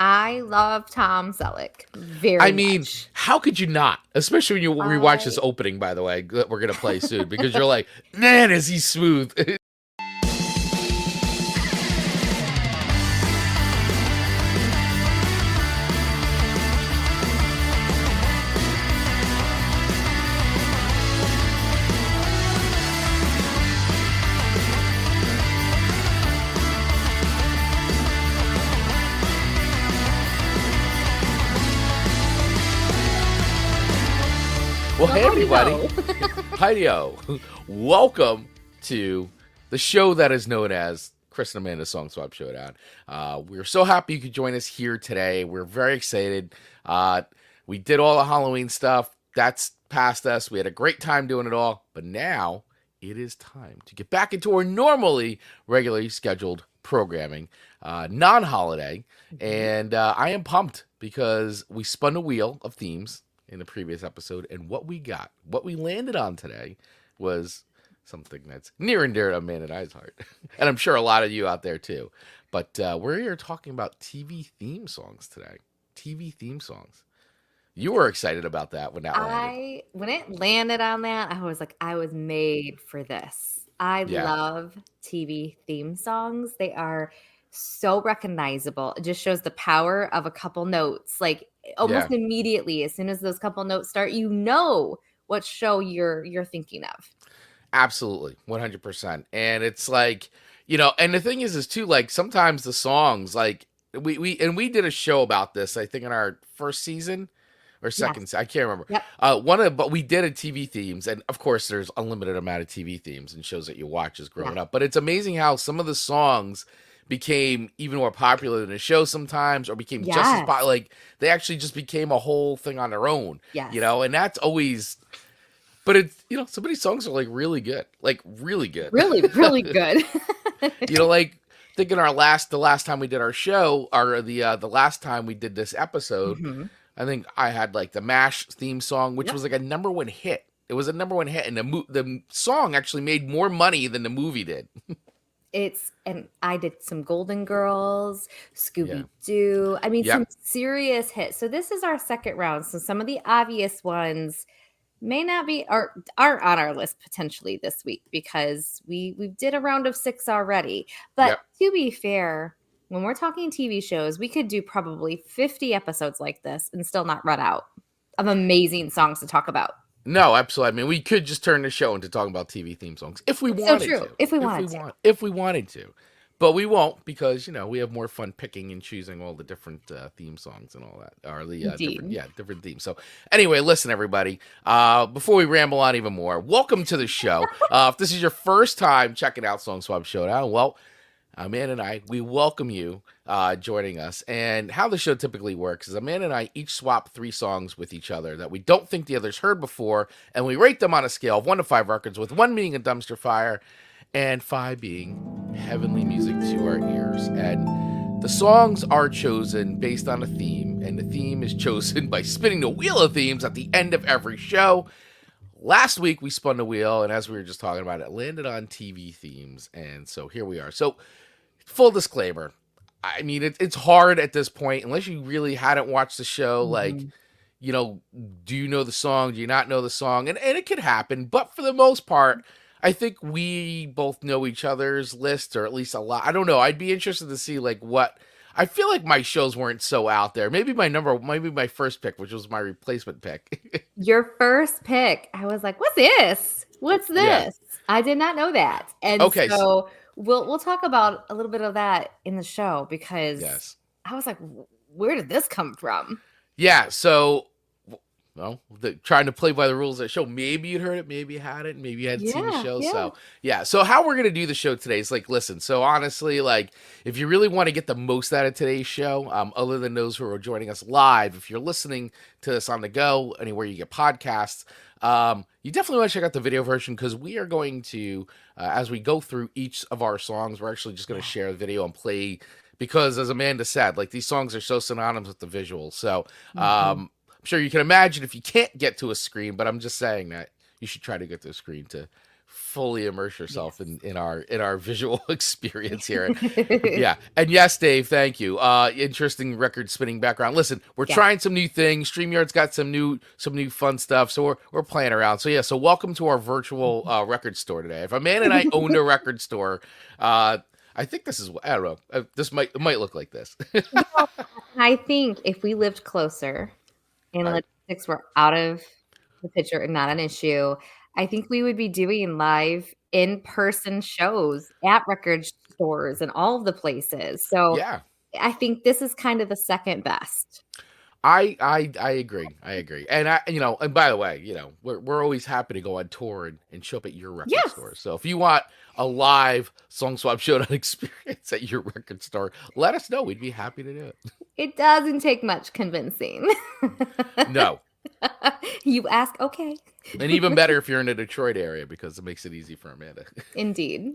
I love Tom Selleck I very mean, much. how could you not? Especially when you rewatch this I opening, by the way, that we're going to play soon, because you're like, man, is he smooth. Well, hey, how do you everybody. know? Hi-yo. Welcome to the show that is known as Chris and Amanda's Song Swap Showdown. We're so happy you could join us here today. We're very excited. We did all the Halloween stuff. That's past us. We had a great time doing it all. But now it is time to get back into our regularly scheduled programming, non-holiday. And I am pumped because we spun a wheel of themes in the previous episode, and what we landed on today was something that's near and dear to Amanda and I's heart, and I'm sure a lot of you out there too. But we're here talking about TV theme songs today. TV theme songs. You were excited about that when that landed. When it landed on that, I was like, I was made for this. I Yeah, love TV theme songs. They are so recognizable. It just shows the power of a couple notes. Like yeah, almost immediately, as soon as those couple notes start, you know what show you're thinking of. absolutely, 100%. And it's like, and the thing is too, like sometimes the songs, like we did a show about this, I think in our first season or Yes. second. I can't remember. Yep. But we did a TV themes, and of course, there's unlimited amount of TV themes and shows that you watch as growing Yeah. up. But it's amazing how some of the songs became even more popular than the show sometimes, or became just as Yes. like they actually just became a whole thing on their own. Yes. And that's always. But it's some of these songs are like really good, really good, Really, really good. like thinking the last time we did our show, or the last time we did this episode. hmm I think I had like the MASH theme song, which Yep. was like a number one hit. It was a number one hit, and the song actually made more money than the movie did. And I did some Golden Girls, Yeah. Scooby Doo. I mean, some Yep. serious hits. So this is our second round. So some of the obvious ones may not be or aren't on our list potentially this week because we did a round of 6 already. But Yep. to be fair, when we're talking TV shows, we could do probably 50 episodes like this and still not run out of amazing songs to talk about. No, absolutely. I mean, we could just turn the show into talking about TV theme songs if we It's so wanted true. to. If we wanted to. If we wanted to. But we won't, because we have more fun picking and choosing all the different theme songs and all that, or the Indeed. different themes. So anyway, listen, everybody. Before we ramble on even more, welcome to the show. If this is your first time checking out Song Swap Showdown, well, Amanda and I, we welcome you joining us. And how the show typically works is Amanda and I each swap 3 songs with each other that we don't think the others heard before, and we rate them on a scale of 1 to 5 records, with 1 being a dumpster fire and 5 being heavenly music to our ears. And the songs are chosen based on a theme, and the theme is chosen by spinning the wheel of themes at the end of every show. Last week we spun the wheel, and as we were just talking about, it landed on TV themes, and so here we are. So, full disclaimer, I mean, it's hard at this point, unless you really hadn't watched the show, like, Mhm. do you know the song? Do you not know the song? And it could happen, but for the most part, I think we both know each other's list, or at least a lot. I don't know. I'd be interested to see, like, what. I feel like my shows weren't so out there. Maybe my first pick, which was my replacement pick. Your first pick, I was like, "What's this? What's Yeah. this?" I did not know that. And Okay. so we'll talk about a little bit of that in the show because Yes. I was like, "Where did this come from?" Yeah, so, well, trying to play by the rules of the show. Maybe you'd heard it, maybe you hadn't, maybe you hadn't seen the Yeah, show. yeah. So, yeah. So, how we're going to do the show today is, like, listen, so honestly, like, if you really want to get the most out of today's show, other than those who are joining us live, if you're listening to this on the go, anywhere you get podcasts, you definitely want to check out the video version, because we are going to, as we go through each of our songs, we're actually just going to share the video and play, because as Amanda said, like, these songs are so synonymous with the visuals. So, Mhm. I'm sure you can imagine if you can't get to a screen, but I'm just saying that you should try to get to a screen to fully immerse yourself Yes. in our visual experience here. Yeah. And yes, Dave, thank you. Interesting record spinning background. Listen, we're Yeah. trying some new things. StreamYard's got some new fun stuff. So we're playing around. So yeah, so welcome to our virtual record store today. If a man and I owned a record store, I think this is, I don't know. It might look like this. I think if we lived closer and All right. logistics were out of the picture and not an issue, I think we would be doing live in-person shows at record stores and all of the places. So Yeah. I think this is kind of the second best. I agree. I agree. And and by the way, we're always happy to go on tour and show up at your record Yes, store. So if you want a live Song Swap Showdown experience at your record store, let us know. We'd be happy to do it. it doesn't take much convincing. No. You ask, okay. And even better if you're in the Detroit area because it makes it easy for Amanda. Indeed.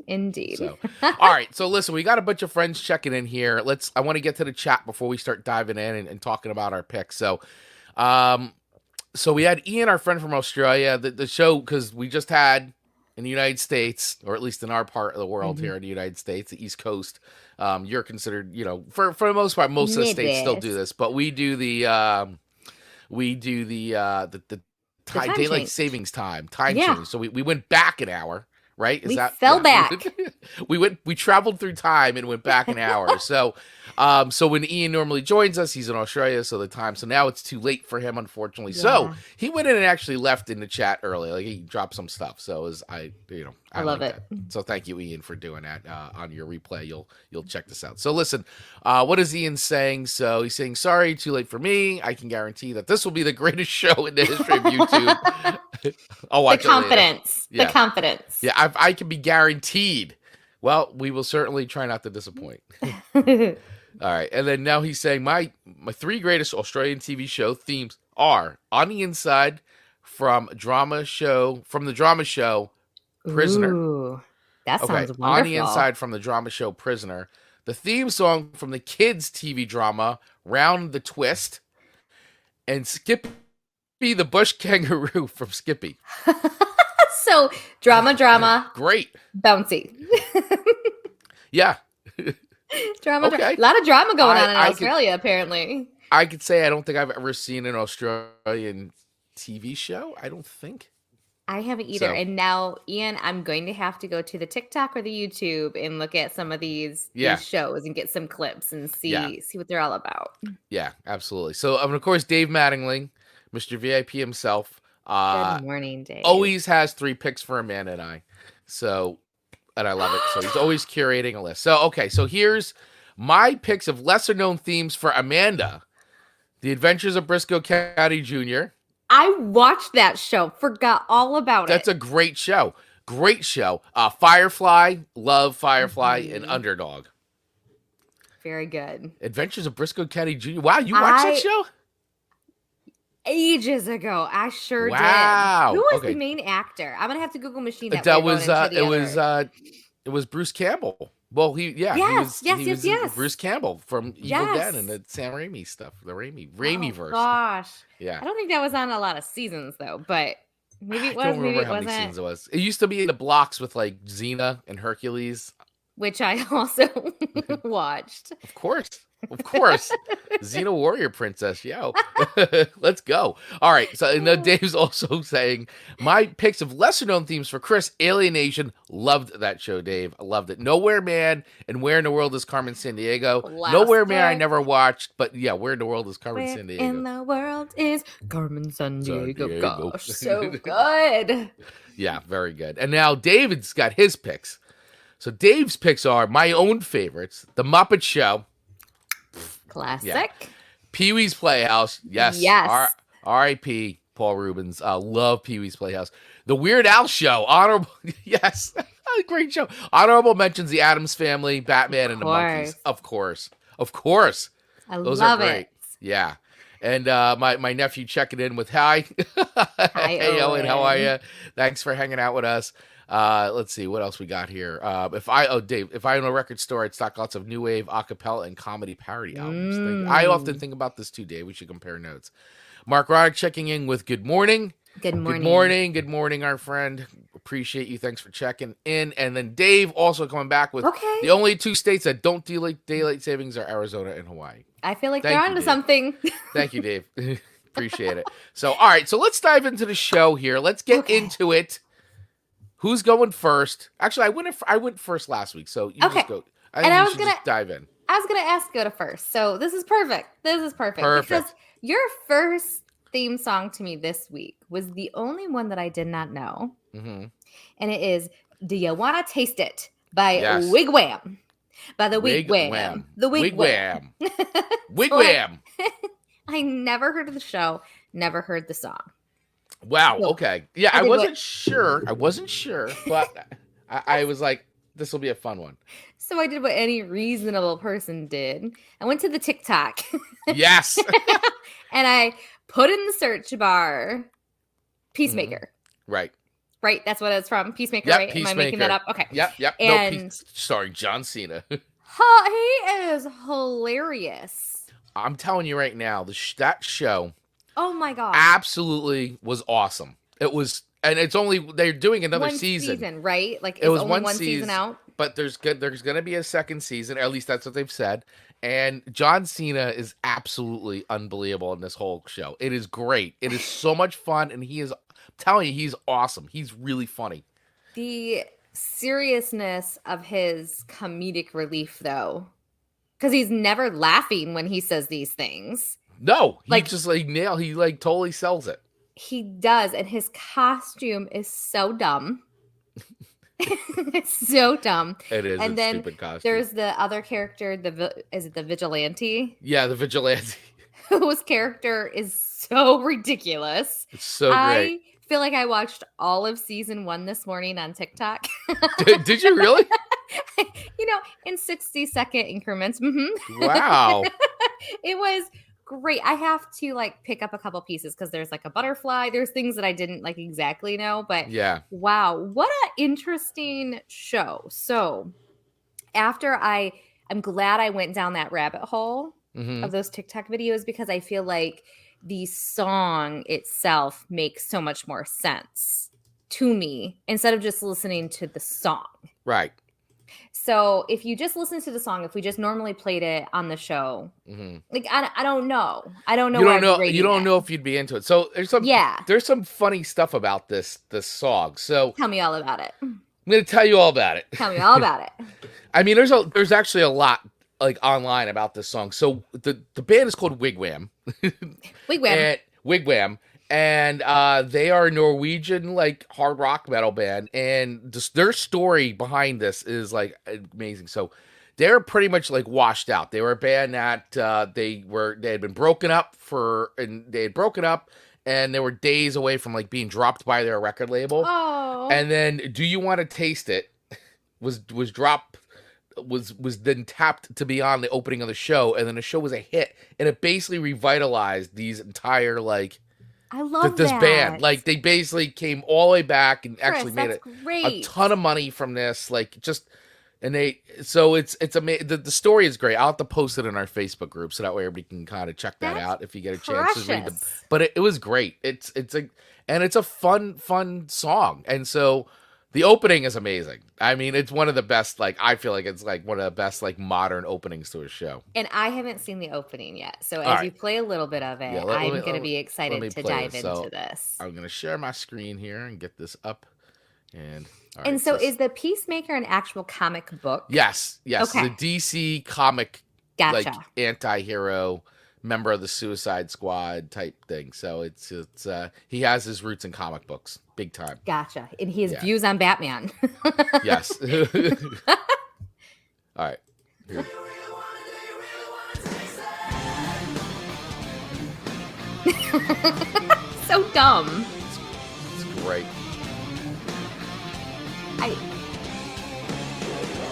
So, all right. So listen, we got a bunch of friends checking in here. I want to get to the chat before we start diving in and talking about our picks. So, so we had Ian, our friend from Australia, the show, because we just had in the United States, or at least in our part of the world here in the United States, the East Coast. You're considered, for the most part, most of the states still do this, but we do the time daylight change. savings time Yeah. change. So we went back an hour, right? We fell back. We traveled through time and went back an hour. So so when Ian normally joins us, he's in Australia, so now it's too late for him, unfortunately. Yeah. So he went in and actually left in the chat early. Like he dropped some stuff. So I love like it. that. So thank you, Ian, for doing that. On your replay, you'll check this out. So listen, what is Ian saying? So he's saying, sorry, too late for me. I can guarantee that this will be the greatest show in the history of YouTube. I'll watch The confidence. Yeah. The confidence. Yeah, I can be guaranteed. Well, we will certainly try not to disappoint. All right, and then now he's saying my three greatest Australian TV show themes are On the Inside from the drama show Prisoner. Ooh, that sounds wonderful. On the Inside from the drama show Prisoner. The theme song from the kids' TV drama Round the Twist. And Skippy the Bush Kangaroo from Skippy. So, drama. Great. Bouncy. Yeah. Drama. Okay. A lot of drama going on in I Australia, apparently. I could say I don't think I've ever seen an Australian TV show. I don't think. I haven't either. So- And now, Ian, I'm going to have to go to the TikTok or the YouTube and look at some of these shows and get some clips and see what they're all about. Yeah, absolutely. So, of course, Dave Mattingly, Mr. VIP himself, Good morning, Dave. always has 3 picks for Amanda and I. So, and I love it. So he's always curating a list. So, okay, so here's my picks of lesser known themes for Amanda. The Adventures of Briscoe County Jr. I watched that show, forgot all about That's a great show. Great show. Firefly, love Firefly, and Underdog. Very good. Adventures of Briscoe County Jr. Wow, you watched that show? Ages ago, I sure Wow. did. Who was Okay. the main actor? I'm gonna have to Google machine that. It was Bruce Campbell. Well, he was Bruce Campbell from Evil Dead and the Sam Raimi stuff, the Raimi verse. Gosh, Yeah. I don't think that was on a lot of seasons though, but maybe it was. I don't remember maybe it how many wasn't. seasons it was. It used to be in the blocks with like Xena and Hercules. Which I also watched. Of course. Xena Warrior Princess, yo. Let's go. All right. So and then Dave's also saying my picks of lesser known themes for Chris. Alienation. Loved that show, Dave. I loved it. Nowhere Man and Where in the World is Carmen Sandiego. Nowhere Man I never watched, but yeah, Where in the World is Carmen Sandiego. In the world is Carmen Sandiego. Gosh, so good. Yeah, very good. And now David's got his picks. So Dave's picks are my own favorites: The Muppet Show. Classic. Yeah. Pee-wee's Playhouse. Yes. R.I.P. Paul Rubens. Love Pee-wee's Playhouse. The Weird Al Show. Honorable. Yes. Great show. Honorable mentions The Addams Family, Batman, and the Monkees. Of course. Those love are great. it. Yeah. And my nephew checking in with hi. Hi, hey, Owen. How are Owen. you? Thanks for hanging out with us. Let's see what else we got here. If I own a record store, I'd stock lots of new wave, acapella, and comedy parody albums. I often think about this too, Dave. We should compare notes. Mark Roddick checking in with good morning. Good morning. Good morning, our friend. appreciate you. Thanks for checking in. And then Dave also coming back with Okay. the only 2 states that don't daylight savings are Arizona and Hawaii. I feel like Thank they're you, onto Dave. something. Thank you, Dave. Appreciate it. So, all right. So let's dive into the show here. Let's get into it. Who's going first? Actually, I went first last week, so you just go. I think you should just dive in. I was gonna ask you to go to first, so this is perfect. Because your first theme song to me this week was the only one that I did not know, and it is "Do You Wanna Taste It" by Wigwam. By the Wigwam. The Wigwam. Wigwam. I never heard of the show. Never heard the song. Wow. Okay. Yeah, I wasn't sure. But I was like, this will be a fun one. So I did what any reasonable person did. I went to the TikTok. Yes. And I put in the search bar Peacemaker. Right. Right. That's what it's from. Peacemaker, yep, right? Peacemaker. Am I making that up? Okay. Yep. And starring John Cena. He is hilarious. I'm telling you right now, that show. Oh my God. Absolutely was awesome. It was, and they're doing another season. Right? Like it was only one season out. But there's going to be a second season. At least that's what they've said. And John Cena is absolutely unbelievable in this whole show. It is great. It is so much fun, and I'm telling you, he's awesome. He's really funny. The seriousness of his comedic relief, though, because he's never laughing when he says these things. No, he just he totally sells it. He does, and his costume is so dumb. It's so dumb. It is. And then stupid costume. There's the other character. Is it the vigilante? Yeah, the vigilante. Whose character is so ridiculous. It's so great. I feel like I watched all of season 1 this morning on TikTok. Did you really? In 60-second increments. Wow. It was great. I have to pick up a couple pieces because there's a butterfly. There's things that I didn't exactly know, but yeah. Wow, what an interesting show. So after I'm glad I went down that rabbit hole of those TikTok videos, because I feel like the song itself makes so much more sense to me instead of just listening to the song. Right. So if you just listen to the song, if we just normally played it on the show, I don't know. I don't know. You don't know if you'd be into it. So there's some funny stuff about this song. So tell me all about it. I'm going to tell you all about it. Tell me all about it. I mean, there's actually a lot online about this song. So the band is called Wigwam. Wigwam. And they are a Norwegian hard rock metal band, and their story behind this is amazing. So they're pretty much washed out. They were a band that they had been broken up, and they were days away from being dropped by their record label. Oh. And then "Do You Want to Taste It" was dropped. Was then tapped to be on the opening of the show, and then the show was a hit, and it basically revitalized these entire I love this that. band. They basically came all the way back and actually made a ton of money from this. It's amazing. The story is great. I'll have to post it in our Facebook group so that way everybody can kind of check that out if you get a chance to read them. But it was great. It's a fun song, and so the opening is amazing. I mean, it's one of the best, I feel like it's one of the best, modern openings to a show. And I haven't seen the opening yet. So as you play a little bit of it, I'm going to be excited to dive into this. I'm going to share my screen here and get this up. And so is the Peacemaker an actual comic book? Yes. Okay. The DC comic, gotcha. Anti-hero, member of the Suicide Squad type thing. So it's he has his roots in comic books, big time. Gotcha. And he has views on Batman. Yes. All right. Here. So dumb. It's great.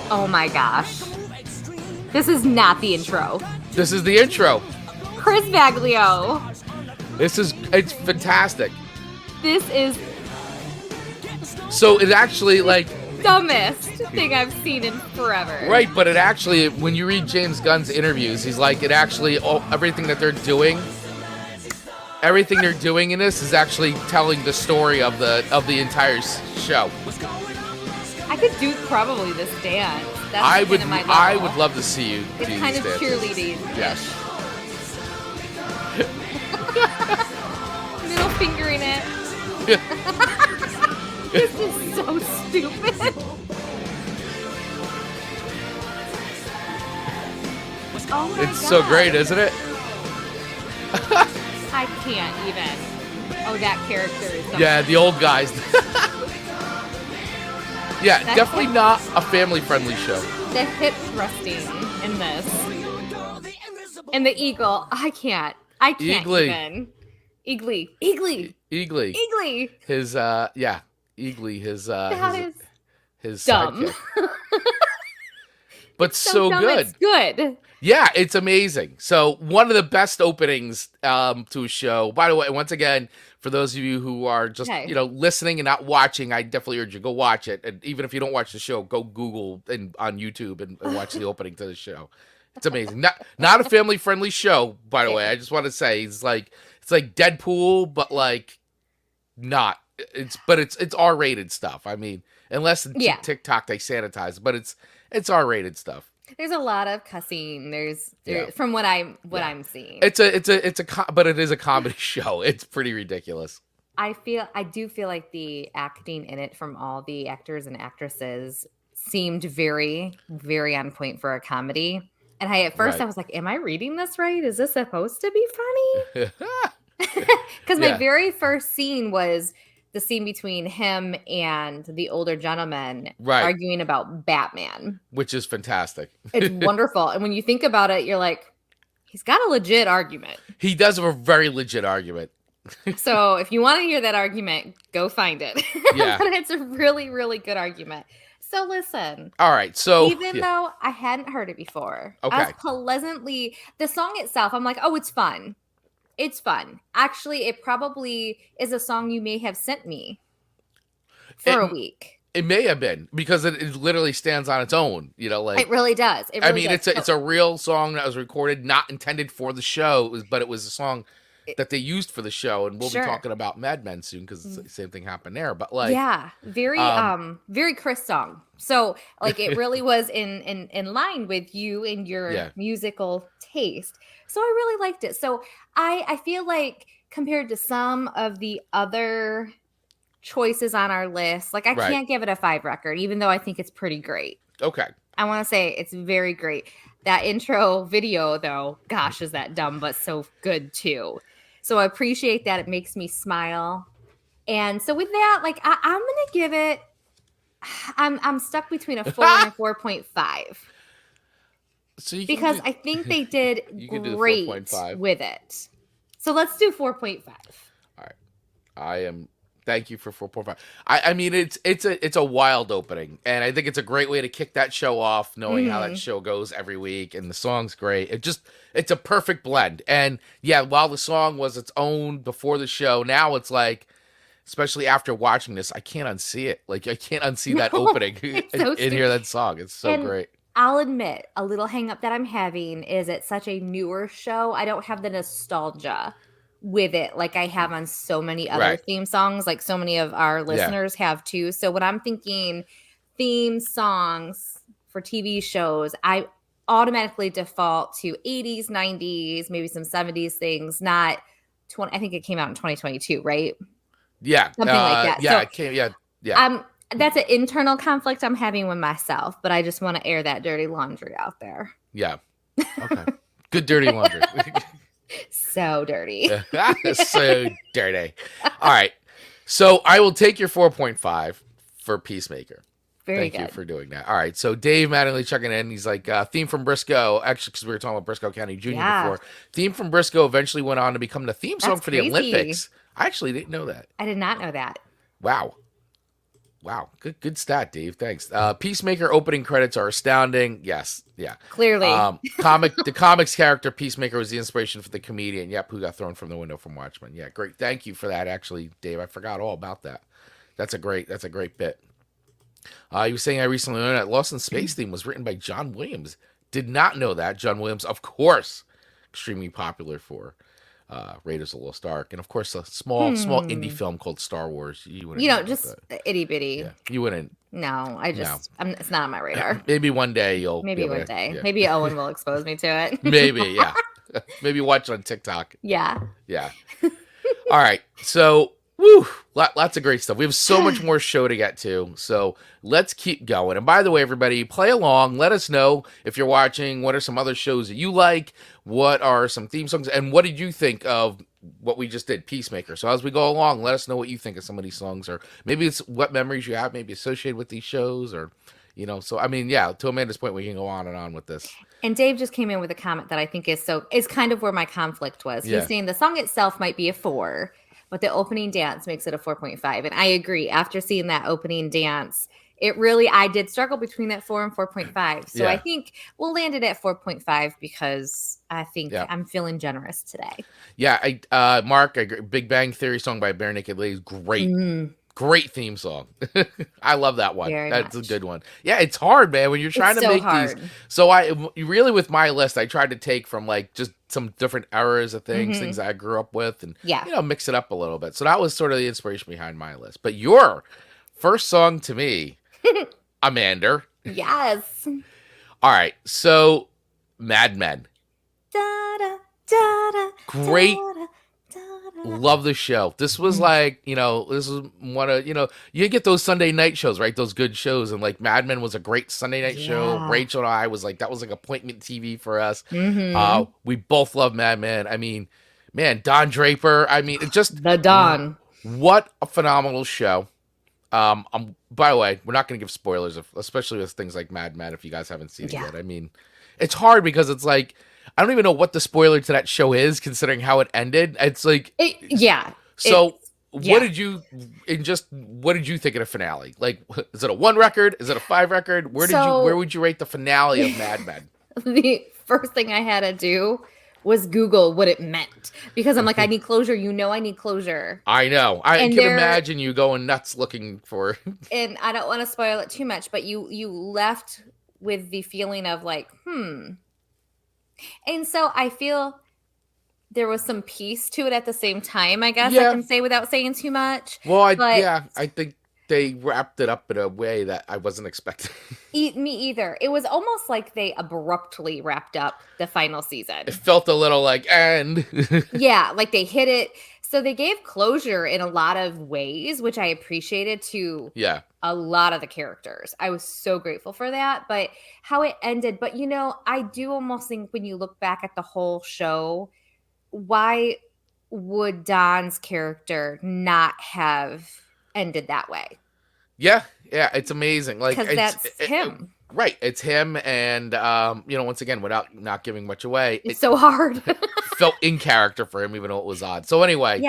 Oh my gosh. This is not the intro. This is the intro. Chris Baglio. It's fantastic. This is so it actually dumbest thing I've seen in forever. Right, but it actually, when you read James Gunn's interviews, he's everything that they're doing everything they're doing in this is actually telling the story of the entire show. I could do probably this dance. That's I kind of my level. I would love to see you It's do kind these of dances. cheerleading. Yes. Middle fingering it. This is so stupid. Oh my It's so God. great, isn't it? I can't even. Oh, that character is so Yeah, the old guys. Yeah, That's definitely it. not a family-friendly show. The hip thrusting in this. And the eagle. I can't Eagly. even. Eagly. Eagly. Eagly. Eagly. His Eagly, That is his dumb. sidekick. But so dumb, good. It's good. Yeah, it's amazing. So one of the best openings to a show. By the way, once again, for those of you who are just listening and not watching, I definitely urge you go watch it. And even if you don't watch the show, go Google and on YouTube and watch the opening to the show. It's amazing. Not a family friendly show, by the way. I just want to say it's like Deadpool, but like not. It's R-rated stuff. I mean, unless in TikTok they sanitize, but it's R-rated stuff. There's a lot of cussing. There's from what I'm seeing. But it is a comedy show. It's pretty ridiculous. I do feel like the acting in it from all the actors and actresses seemed very, very on point for a comedy. And at first I was like, am I reading this right? Is this supposed to be funny? Because my very first scene was the scene between him and the older gentleman arguing about Batman. Which is fantastic. It's wonderful. And when you think about it, you're like, he's got a legit argument. He does have a very legit argument. So if you want to hear that argument, go find it. Yeah. But it's a really, really good argument. So listen. All right. So even though I hadn't heard it before, I was pleasantly, the song itself, I'm like, oh, it's fun. It's fun. Actually, it probably is a song you may have sent me for a week. It may have been because it literally stands on its own. Like it really does. It's a real song that was recorded, not intended for the show, but it was a song that they used for the show, and we'll be talking about Mad Men soon because the same thing happened there. But very Chris song. So like it really was in line with you and your musical taste. So I really liked it. So I feel like compared to some of the other choices on our list, like I can't give it a 5 record, even though I think it's pretty great. Okay. I want to say it's very great. That intro video, though, gosh, is that dumb, but so good too. So I appreciate that. It makes me smile. And so with that, like I'm gonna give it. I'm stuck between a 4 and a 4.5. So because I think they did great with it. So let's do 4.5. All right. Thank you for 4.5. I mean, it's a wild opening, and I think it's a great way to kick that show off, knowing how that show goes every week, and the song's great. It's a perfect blend. And yeah, while the song was its own before the show, now it's like, especially after watching this, I can't unsee it. Like I can't unsee that opening and hear that song. It's so great. I'll admit, a little hang up that I'm having is it's such a newer show. I don't have the nostalgia with it like I have on so many other theme songs, like so many of our listeners have too. So when I'm thinking theme songs for TV shows, I automatically default to 80s, 90s, maybe some 70s things, not 20. I think it came out in 2022, right? Yeah. Something like that. Yeah, so, it came, yeah. That's an internal conflict I'm having with myself, but I just want to air that dirty laundry out there. Yeah. Okay. Good dirty laundry. So dirty. So dirty. All right. So I will take your 4.5 for Peacemaker. Thank you for doing that. All right. So Dave Mattingly checking in. He's like, theme from Briscoe. Actually, because we were talking about Briscoe County Jr. before. Theme from Briscoe eventually went on to become the theme song for the Olympics. I actually didn't know that. I did not know that. Wow. Good stat, Dave. Thanks. Peacemaker opening credits are astounding. Yes. Yeah. Clearly. The comics character Peacemaker was the inspiration for the comedian. Yep. Who got thrown from the window from Watchmen. Yeah. Great. Thank you for that. Actually, Dave, I forgot all about that. That's a great bit. He was saying I recently learned that Lost in Space theme was written by John Williams. Did not know that. John Williams, of course, extremely popular for Raiders of the Lost Ark, and of course a small indie film called Star Wars. You wouldn't know about just that. itty bitty. Yeah, you wouldn't. No, it's not on my radar. Maybe one day you'll. Maybe one day. Yeah. Maybe Owen will expose me to it. Maybe, yeah. Maybe watch it on TikTok. Yeah. Yeah. All right. So, woo, lots of great stuff. We have so much more show to get to. So let's keep going. And by the way, everybody, play along. Let us know if you're watching. What are some other shows that you like? What are some theme songs? And what did you think of what we just did, Peacemaker? So as we go along, let us know what you think of some of these songs, or maybe it's what memories you have maybe associated with these shows, or, you know, so I mean, yeah, to Amanda's point, we can go on and on with this. And Dave just came in with a comment that I think is kind of where my conflict was. Yeah. He's saying the song itself might be a 4, but the opening dance makes it a 4.5. And I agree. After seeing that opening dance, I did struggle between that 4 and 4.5. So I think we'll land it at 4.5 because I think I'm feeling generous today. Yeah, Mark, I agree. Big Bang Theory song by Bare Naked Ladies, great. Great theme song. I love that one. That's a good one. Yeah, it's hard, man, when you're trying to make these. So really with my list, I tried to take from like just some different eras of things I grew up with, and you know, mix it up a little bit. So that was sort of the inspiration behind my list. But your first song to me, Amanda. Yes. All right. So Mad Men. Great. Love the show. This was like, you know, this was one of, you know, you get those Sunday night shows, right? Those good shows. And like Mad Men was a great Sunday night show. Rachel and I was like, that was like appointment TV for us. We both love Mad Men. I mean, man, Don Draper. I mean, it just the Don. What a phenomenal show. By the way, we're not going to give spoilers, especially with things like Mad Men if you guys haven't seen it yet. I mean, it's hard because it's like, I don't even know what the spoiler to that show is, considering how it ended. It's like, So, what did you think of the finale? Like, is it a 1 record? Is it a 5 record? Where would you rate the finale of Mad Men? The first thing I had to do was Google what it meant, because I'm like, I need closure. You know, I need closure. I know. I can imagine you going nuts looking for. And I don't want to spoil it too much, but you left with the feeling of like, And so I feel there was some peace to it at the same time, I guess I can say without saying too much. Well, I think they wrapped it up in a way that I wasn't expecting. Me either. It was almost like they abruptly wrapped up the final season. It felt a little like, and. Yeah, like they hit it. So they gave closure in a lot of ways, which I appreciated to a lot of the characters. I was so grateful for that. But how it ended, but you know, I do almost think when you look back at the whole show, why would Don's character not have ended that way? Yeah, it's amazing. Like, because that's him. Right, it's him, and you know, once again, without not giving much away, it's so hard. Felt in character for him, even though it was odd. So anyway,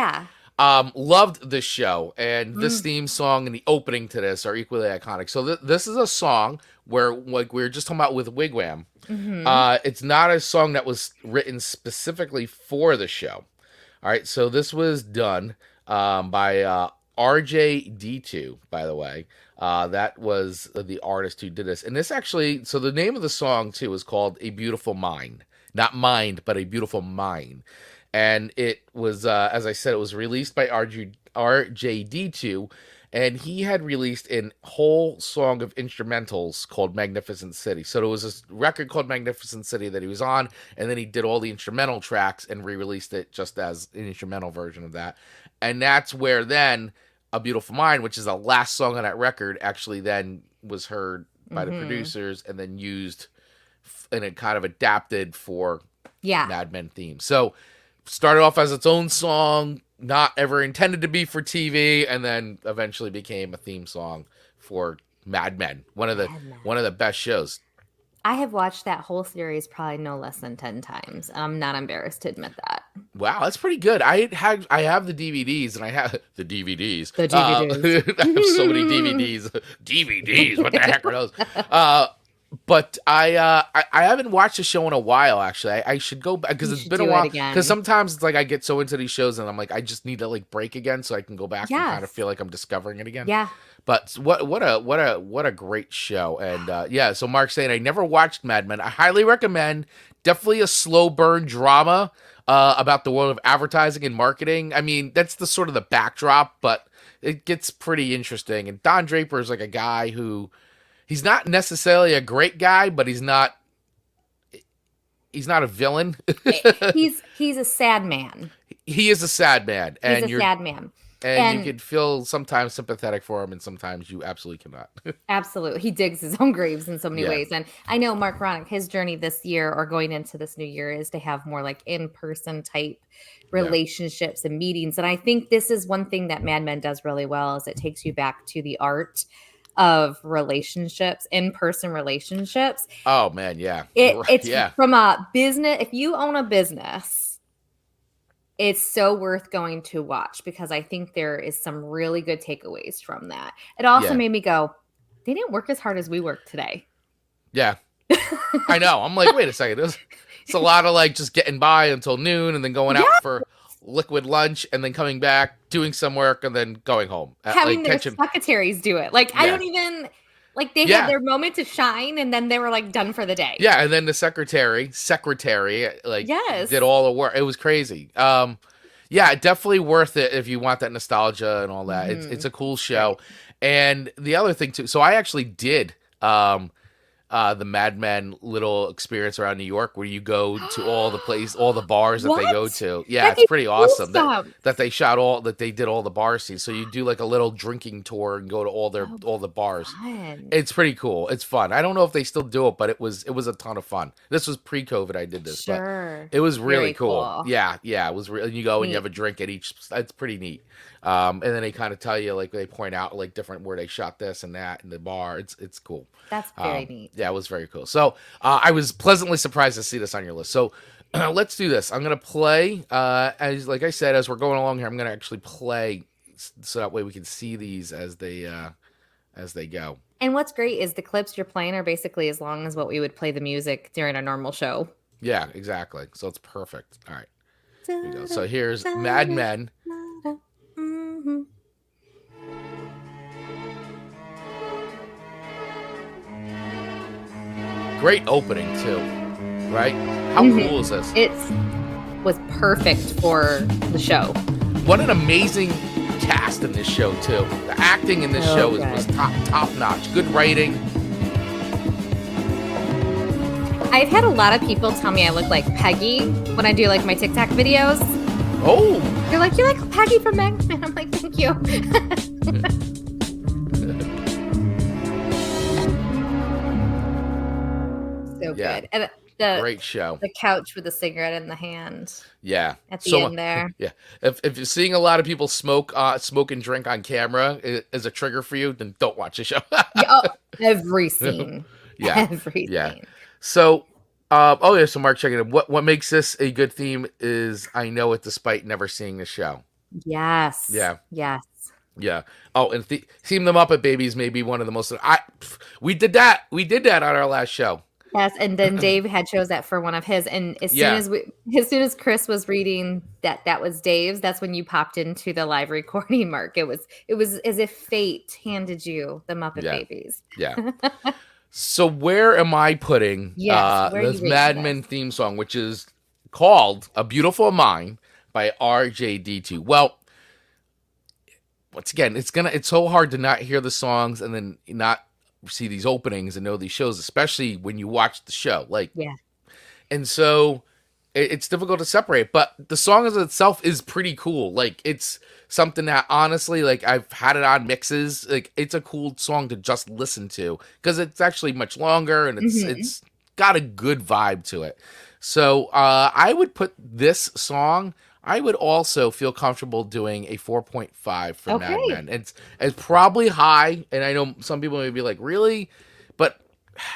loved this show, and this theme song and the opening to this are equally iconic. So this is a song where, like we were just talking about with Wigwam, it's not a song that was written specifically for the show. All right, so this was done by RJD2, by the way. That was the artist who did this. And this actually, so the name of the song, too, is called A Beautiful Mind. Not Mind, but A Beautiful Mind. And it was, as I said, it was released by RJD2. And he had released a whole song of instrumentals called Magnificent City. So there was this record called Magnificent City that he was on. And then he did all the instrumental tracks and re-released it just as an instrumental version of that. And that's where then A Beautiful Mind, which is the last song on that record, actually then was heard by the producers and then used and it kind of adapted for Mad Men theme. So started off as its own song, not ever intended to be for TV, and then eventually became a theme song for Mad Men. One of the best shows. I have watched that whole series probably no less than 10 times. I'm not embarrassed to admit that. Wow, that's pretty good. I have the DVDs, and I have the DVDs. The DVDs. I have so many DVDs. DVDs, what the heck are those? But I haven't watched the show in a while, actually. I should go back, because it's been a while. Because sometimes it's like I get so into these shows, and I'm like, I just need to like break again so I can go back and kind of feel like I'm discovering it again. Yeah. But what a great show. And so Mark's saying I never watched Mad Men. I highly recommend. Definitely a slow burn drama. about the world of advertising and marketing. I mean, that's the sort of the backdrop, but it gets pretty interesting. And Don Draper is like a guy who he's not necessarily a great guy, but he's not a villain. He's a sad man. He is a sad man, He's a sad man. and you can feel sometimes sympathetic for him, and sometimes you absolutely cannot. Absolutely. He digs his own graves in so many Yeah. ways. And I know Mark Ronick, his journey this year or going into this new year is to have more like in-person type relationships and meetings. And I think this is one thing that Mad Men does really well is it takes you back to the art of relationships, in-person relationships. Oh man, yeah. It's yeah. from a business. If you own a business, it's so worth going to watch because I think there is some really good takeaways from that. It also made me go, they didn't work as hard as we worked today. Yeah. I know. I'm like, wait a second. It's a lot of like just getting by until noon and then going out for liquid lunch and then coming back, doing some work and then going home. Having their secretaries do it. Like, I don't even... Like they had their moment to shine and then they were like done for the day. Yeah, and then the secretary like did all the work. It was crazy. Yeah, definitely worth it if you want that nostalgia and all that. It's a cool show. And the other thing too, so I actually did the Mad Men little experience around New York where you go to all the bars that they go to. Yeah, it's pretty awesome that they did all the bar scenes. So you do like a little drinking tour and go to all the bars. Fun. It's pretty cool. It's fun. I don't know if they still do it, but it was a ton of fun. This was pre-COVID I did this, but it was really cool. Yeah, it was really, you go and you have a drink at each, it's pretty neat. And then they kind of tell you, like, they point out like different where they shot this and that in the bar. It's cool. That's very neat. Yeah, it was very cool. So I was pleasantly surprised to see this on your list. So let's do this. I'm gonna play as like I said, as we're going along here. I'm gonna actually play so that way we can see these as they go. And what's great is the clips you're playing are basically as long as what we would play the music during a normal show. Yeah, exactly. So it's perfect. All right. Here we go. So here's Mad Men. Great opening too, right? How cool is this? It was perfect for the show. What an amazing cast in this show too. The acting in this show was top notch. Good writing. I've had a lot of people tell me I look like Peggy when I do like my TikTok videos. Oh, you're like Peggy from Magnum. I'm like, thank you. So good. And great show. The couch with the cigarette in the hand. Yeah. At the end there. Yeah. If you're seeing a lot of people smoke and drink on camera is a trigger for you, then don't watch the show. Every scene. Every scene. So, so Mark, check it out. What makes this a good theme is I know it despite never seeing the show. Yes. Yeah. Yes. Yeah. Oh, and Theme the Muppet Babies may be one of the most. We did that. We did that on our last show. Yes, and then Dave had chose that for one of his, and as soon as Chris was reading that was Dave's, that's when you popped into the live recording, Mark. It was as if fate handed you the Muppet Babies. Yeah. So where am I putting this Mad Men theme song, which is called "A Beautiful Mind" by RJD2? Well, once again, it's so hard to not hear the songs and then not see these openings and know these shows, especially when you watch the show. And so it's difficult to separate, but the song as itself is pretty cool. Like, it's something that honestly, like, I've had it on mixes. Like, it's a cool song to just listen to because it's actually much longer and it's got a good vibe to it. So I would put this song. I would also feel comfortable doing a 4.5 for Mad Men. It's probably high, and I know some people may be like, really? But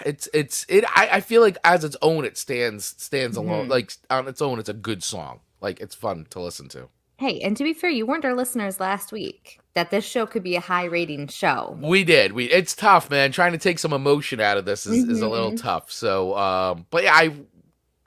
I feel like as its own, it stands alone. Like, on its own, it's a good song. Like, it's fun to listen to. Hey, and to be fair, you warned our listeners last week that this show could be a high rating show. We did. It's tough, man. Trying to take some emotion out of this is a little tough. So, but yeah, I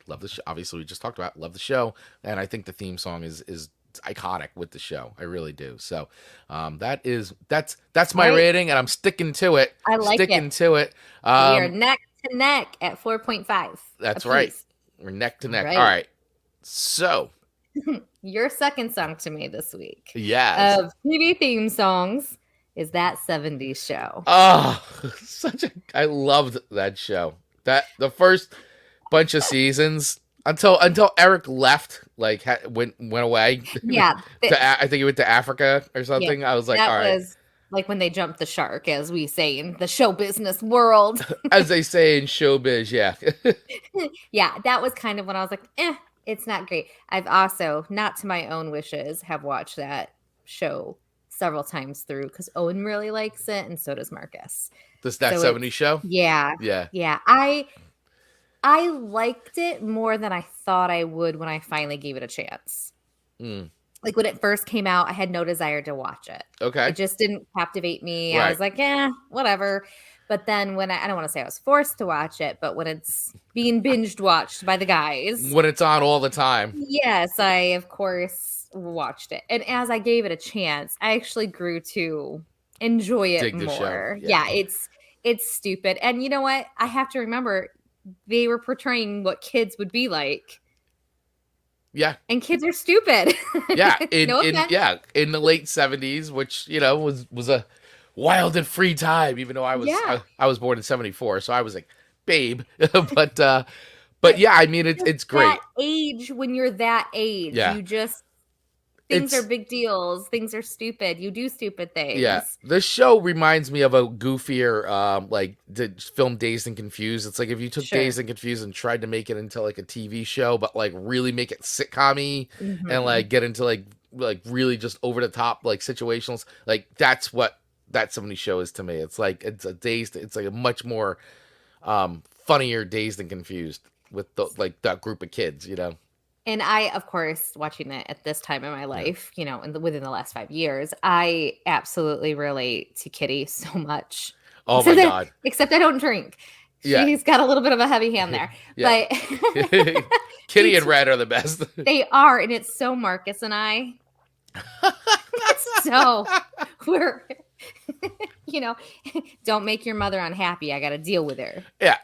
love the show. Obviously, we just talked about love the show, and I think the theme song is iconic with the show. I really do. So, that's my rating, and I'm sticking to it. I like sticking to it. We are neck to neck at 4.5. That's right. We're neck to neck. Right. All right. So, Your second song to me this week yes. of TV theme songs is That 70s Show. Oh, I loved that show. That the first bunch of seasons until Eric left, like went away. Yeah, I think he went to Africa or yeah, something. I was like, that all right. was like when they jumped the shark, as we say in the show business world. As they say in showbiz, yeah. Yeah, that was kind of when I was like, it's not great. I've also, not to my own wishes, have watched that show several times through because Owen really likes it, and so does Marcus. That So 70s show? yeah, Yeah. yeah. I liked it more than I thought I would when I finally gave it a chance. Mm. Like when it first came out, I had no desire to watch it. Okay. It just didn't captivate me. Right. I was like, whatever. But then when I don't want to say I was forced to watch it, but when it's being binged watched by the guys. When it's on all the time. Yes, I, of course, watched it. And as I gave it a chance, I actually grew to enjoy it more. Yeah, it's stupid. And you know what? I have to remember they were portraying what kids would be like. Yeah. And kids are stupid. Yeah. In the late 70s, which, was a wild and free time, even though I was born in 74, so I was like babe. but yeah, I mean it's great. That age, when you're that age, you just things are big deals. Things are stupid. You do stupid things. Yeah. This show reminds me of a goofier, like the film Dazed and Confused. It's like if you took Dazed and Confused and tried to make it into like a TV show, but like really make it sitcom-y and like get into like really just over the top like situations. Like that's what that 70s show is to me. It's like it's like a much more funnier Dazed and Confused with like that group of kids, And I, of course, watching it at this time in my life, within the last 5 years, I absolutely relate to Kitty so much. Oh my God. Except I don't drink. She's got a little bit of a heavy hand there. But Kitty and Red are the best. They are, and it's so Marcus and I. So we're don't make your mother unhappy. I got to deal with her. Yeah.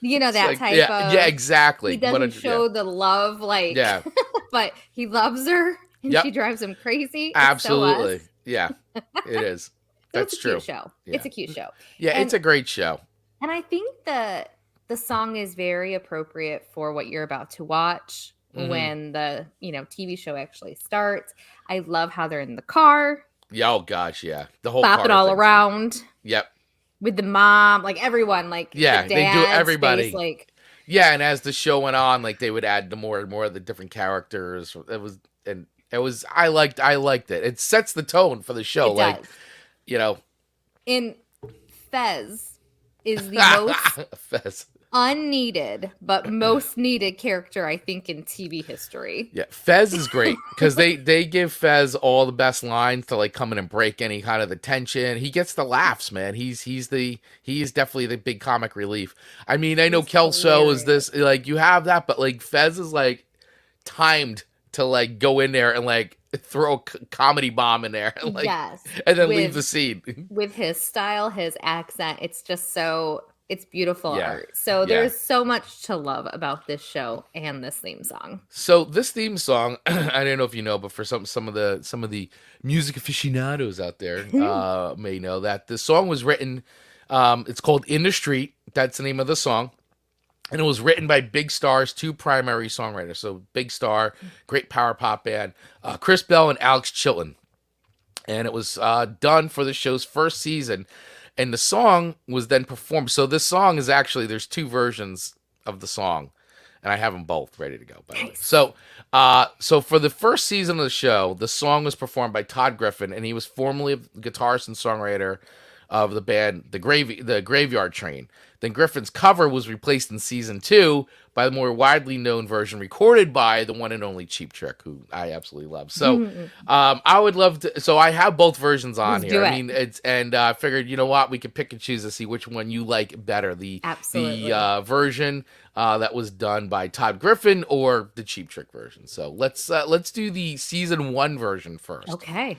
That type of. Yeah, exactly. He doesn't show the love, but he loves her, and she drives him crazy. Absolutely. Yeah, it is. That's true. Cute show. Yeah. It's a cute show. Yeah, it's a great show. And I think the song is very appropriate for what you're about to watch when the TV show actually starts. I love how they're in the car. Yeah, oh gosh, yeah. The whole bopping all around. Yep. With the mom, like everyone, like the dads, they do everybody. Face, yeah, and as the show went on, like they would add more and more of the different characters. I liked it. It sets the tone for the show. It does. And Fez is the most Fez. Unneeded, but most needed character, I think, in TV history. Yeah, Fez is great because they give Fez all the best lines to like come in and break any kind of the tension. He gets the laughs, man. He is definitely the big comic relief. I mean, I know Kelso is this like you have that, but like Fez is like timed to like go in there and like throw a comedy bomb in there, and, like, and then leave the scene with his style, his accent. It's just so. It's beautiful art. So there's so much to love about this show and this theme song. So this theme song, I don't know if you know, but for some of the music aficionados out there may know that the song was written. It's called "In the Street." That's the name of the song, and it was written by Big Star's two primary songwriters. So Big Star, great power pop band, Chris Bell and Alex Chilton, and it was done for the show's first season. And the song was then performed. So this song is actually, there's two versions of the song. And I have them both ready to go, by the way. So for the first season of the show, the song was performed by Todd Griffin. And he was formerly a guitarist and songwriter of the band The Graveyard Train. Then Griffin's cover was replaced in season 2 by the more widely known version recorded by the one and only Cheap Trick, who I absolutely love. So I would love to. So I have both versions on here. I mean, I figured, you know what, we could pick and choose to see which one you like better, the version that was done by Todd Griffin or the Cheap Trick version. So let's do the season 1 version first. Okay.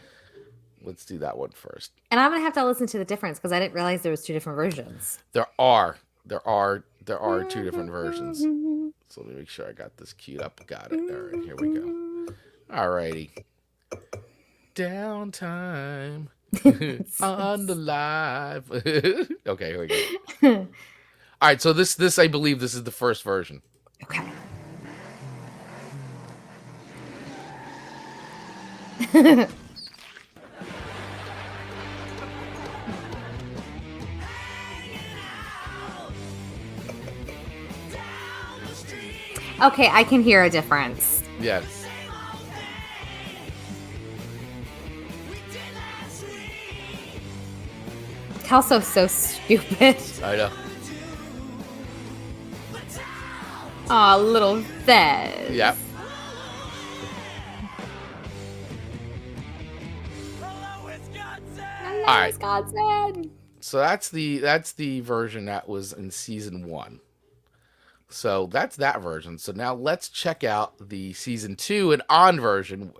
Let's do that one first. And I'm gonna have to listen to the difference because I didn't realize there was 2 different versions. There are 2 different versions. So let me make sure I got this queued up. Got it. All right, here we go. All righty. Downtime on the live. Okay, here we go. All right, so this I believe this is the first version. Okay. Okay, I can hear a difference. Yes. Kelso's so stupid. I know. Aw, little Fez. Yep. Hello, All right. Wisconsin. So that's the version that was in season 1. So that's that version. So now let's check out the season 2 and on version.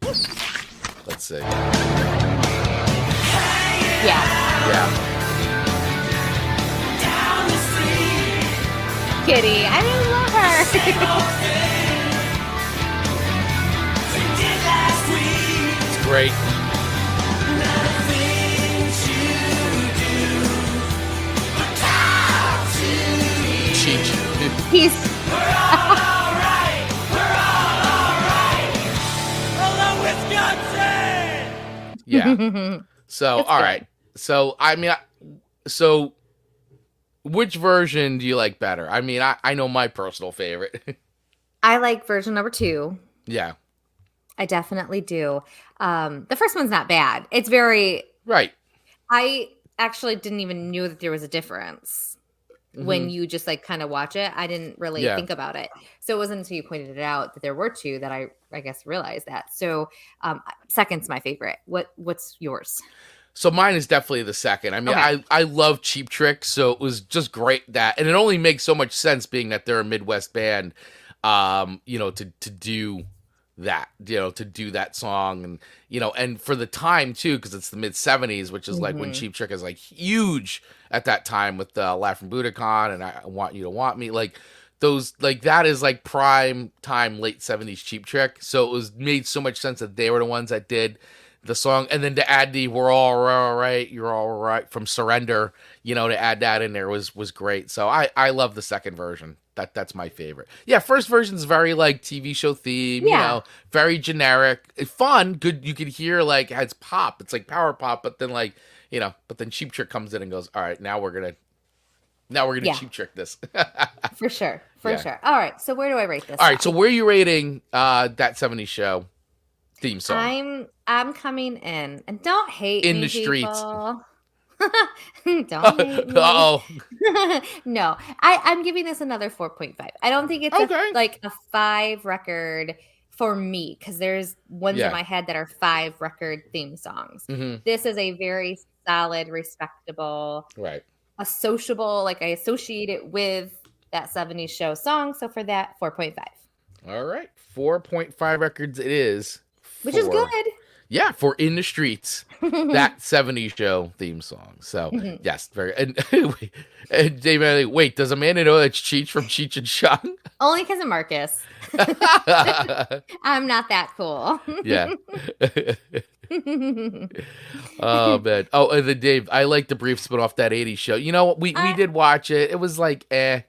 Let's see. Yeah. Kitty, I really love her. It's great. Cheech. He's Yeah. So all right. So I mean, so which version do you like better? I mean, I know my personal favorite. I like version number 2. Yeah. I definitely do. The first one's not bad. It's very Right. I actually didn't even know that there was a difference when you just like kind of watch it. I didn't really think about it. So it wasn't until you pointed it out that there were 2 that I guess realized that. So second's my favorite. What's yours? So mine is definitely the second. I mean, Okay. I love Cheap Trick, so it was just great that, and it only makes so much sense being that they're a Midwest band, to do that, to do that song, and and for the time too, because it's the mid '70s, which is like when Cheap Trick is like huge at that time with Laugh from Budokan and I Want You to Want Me, like those, like that is like prime time late '70s Cheap Trick. So it was made so much sense that they were the ones that did the song, and then to add the "We're all right, you're all right" from Surrender, to add that in there was great. So I love the second version. That's my favorite. Yeah, first version's very like TV show theme, very generic, fun, good. You could hear like it's pop, it's like power pop, but then like but then Cheap Trick comes in and goes, all right, now we're gonna Cheap Trick this. For sure. All right, so where do I rate this? All right, so where are you rating that '70s show theme song? I'm coming in, and don't hate In me, the streets. Don't hate me. Oh, No, I'm giving this another 4.5. I don't think it's okay. like a 5 record for me, because there's ones in my head that are 5 record theme songs. This is a very solid, respectable, Right. a sociable, like I associate it with that 70s show song. So for that, 4.5. All right. 4.5 records it is. Which is good. Yeah, for In the Streets, that '70s show theme song. So, yes, very. And David, wait, does Amanda know that's Cheech from Cheech and Chong? Only because of Marcus. I'm not that cool. Yeah. Oh, man. Oh, and then Dave, I like the brief spin off that '80s show. You know what? We did watch it. It was like, eh.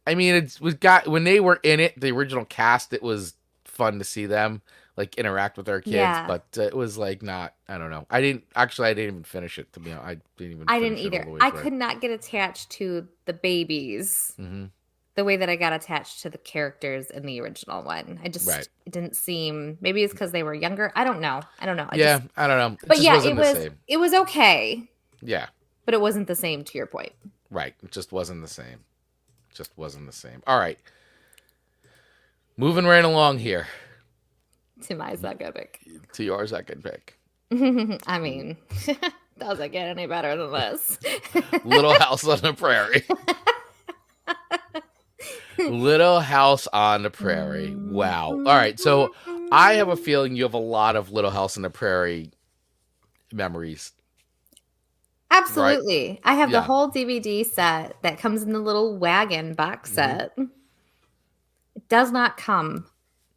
I mean, when they were in it, the original cast, it was fun to see them like interact with our kids, but it was like not. I don't know. I didn't even finish it. To be honest, I didn't either. I could not get attached to the babies the way that I got attached to the characters in the original one. It didn't seem. Maybe it's because they were younger. I don't know. I don't know. I don't know. But yeah, it was okay. Yeah, but it wasn't the same. To your point, right? It just wasn't the same. All right, moving right along here. To my second pick. To your second pick. I mean, doesn't get any better than this. Little House on the Prairie. Little House on the Prairie. Wow. All right. So I have a feeling you have a lot of Little House on the Prairie memories. Absolutely. Right? I have the whole DVD set that comes in the little wagon box set. It does not come.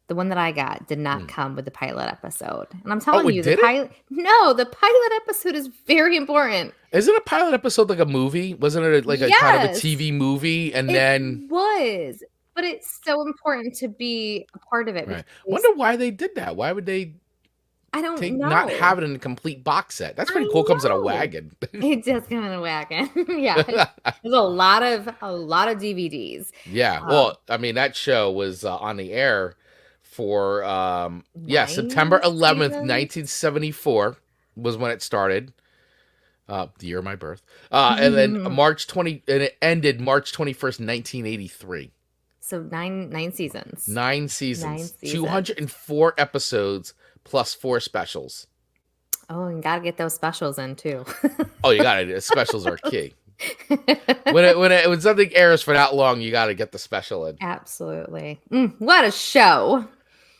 The one that I got did not Hmm. come with the pilot episode. And I'm Oh, telling it you, the didn't? pilot, no, the pilot episode is very important. Isn't a pilot episode like a movie? Wasn't it like a kind of a Yes, TV movie? And it then, was. But it's so important to be a part of it right. because Wonder why they did that. Why would they I don't take not know. have it in a complete box set? That's pretty I cool. Comes in a know. wagon. It does come in a wagon. Yeah. There's a lot of DVDs. Yeah. Um, Well, I mean, that show was on the air for yeah, September 9 11th, seasons. 1974 was when it started. The year of my birth. And then and it ended March 21st, 1983. So nine seasons. 9 9 seasons, seasons. 204 episodes plus 4 specials. Oh, and gotta get those specials in too. Oh, you got it. Specials are key. When something airs for that long, you got to get the special in. Absolutely. What a show.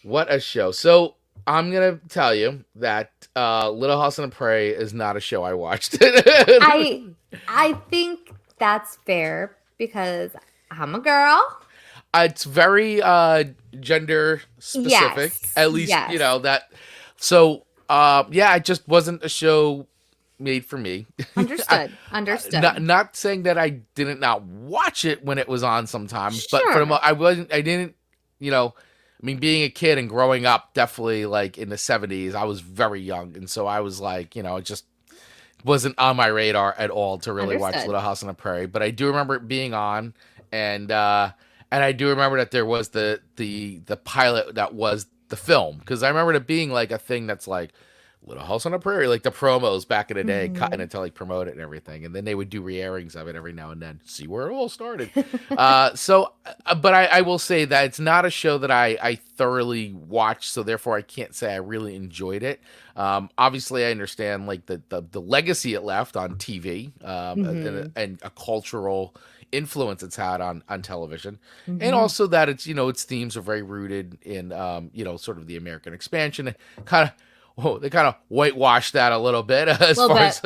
What a show. So I'm going to tell you that Little House on the Prairie is not a show I watched. I think that's fair because I'm a girl. It's very gender specific. Yes. At least, Yes. that. So, yeah, it just wasn't a show made for me. Understood. Understood. Not saying that I didn't not watch it when it was on sometimes, but Sure. I didn't, I mean, being a kid and growing up, definitely like in the 70s, I was very young. And so I was like, it just wasn't on my radar at all to really watch Understood. Little House on the Prairie. But I do remember it being on, and I do remember that there was the pilot that was the film, because I remember it being like a thing that's like Little House on the Prairie, like the promos back in the day, cutting it to like promote it and everything, and then they would do re-airings of it every now and then, see where it all started. But I will say that it's not a show that I thoroughly watched, so therefore I can't say I really enjoyed it. Obviously, I understand like the legacy it left on TV, and a cultural influence it's had on television, and also that it's its themes are very rooted in sort of the American expansion, and kind of. Oh, they kind of whitewashed that a little bit as Little far as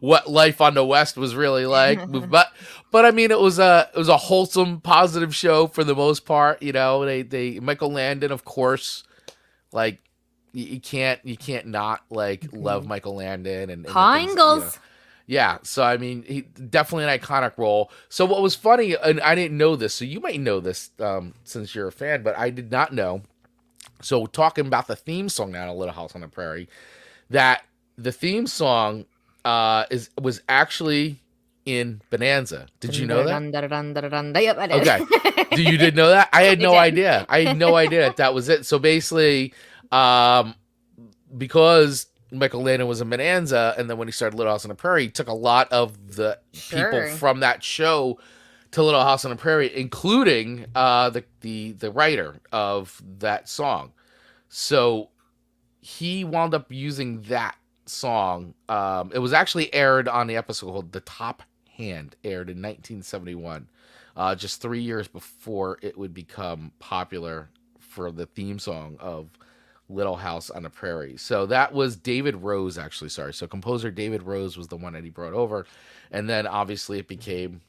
what life on the West was really like. But I mean, it was a wholesome, positive show for the most part. They Michael Landon, of course, like you can't not like love Michael Landon and the Paw things. Ingalls. Yeah, so I mean, he definitely an iconic role. So what was funny, and I didn't know this, so you might know this since you're a fan, but I did not know. So talking about the theme song now, Little House on the Prairie, that the theme song was actually in Bonanza. Did you know that? Yep, I did. Okay. You did know that? I had no did. idea. I had no idea that was it. So basically, because Michael Landon was in Bonanza, and then when he started Little House on the Prairie, he took a lot of the people from that show to Little House on the Prairie, including the writer of that song. So he wound up using that song. It was actually aired on the episode called "The Top Hand," aired in 1971, just 3 years before it would become popular for the theme song of Little House on the Prairie. So that was David Rose, actually. Sorry. So composer David Rose was the one that he brought over, and then obviously it became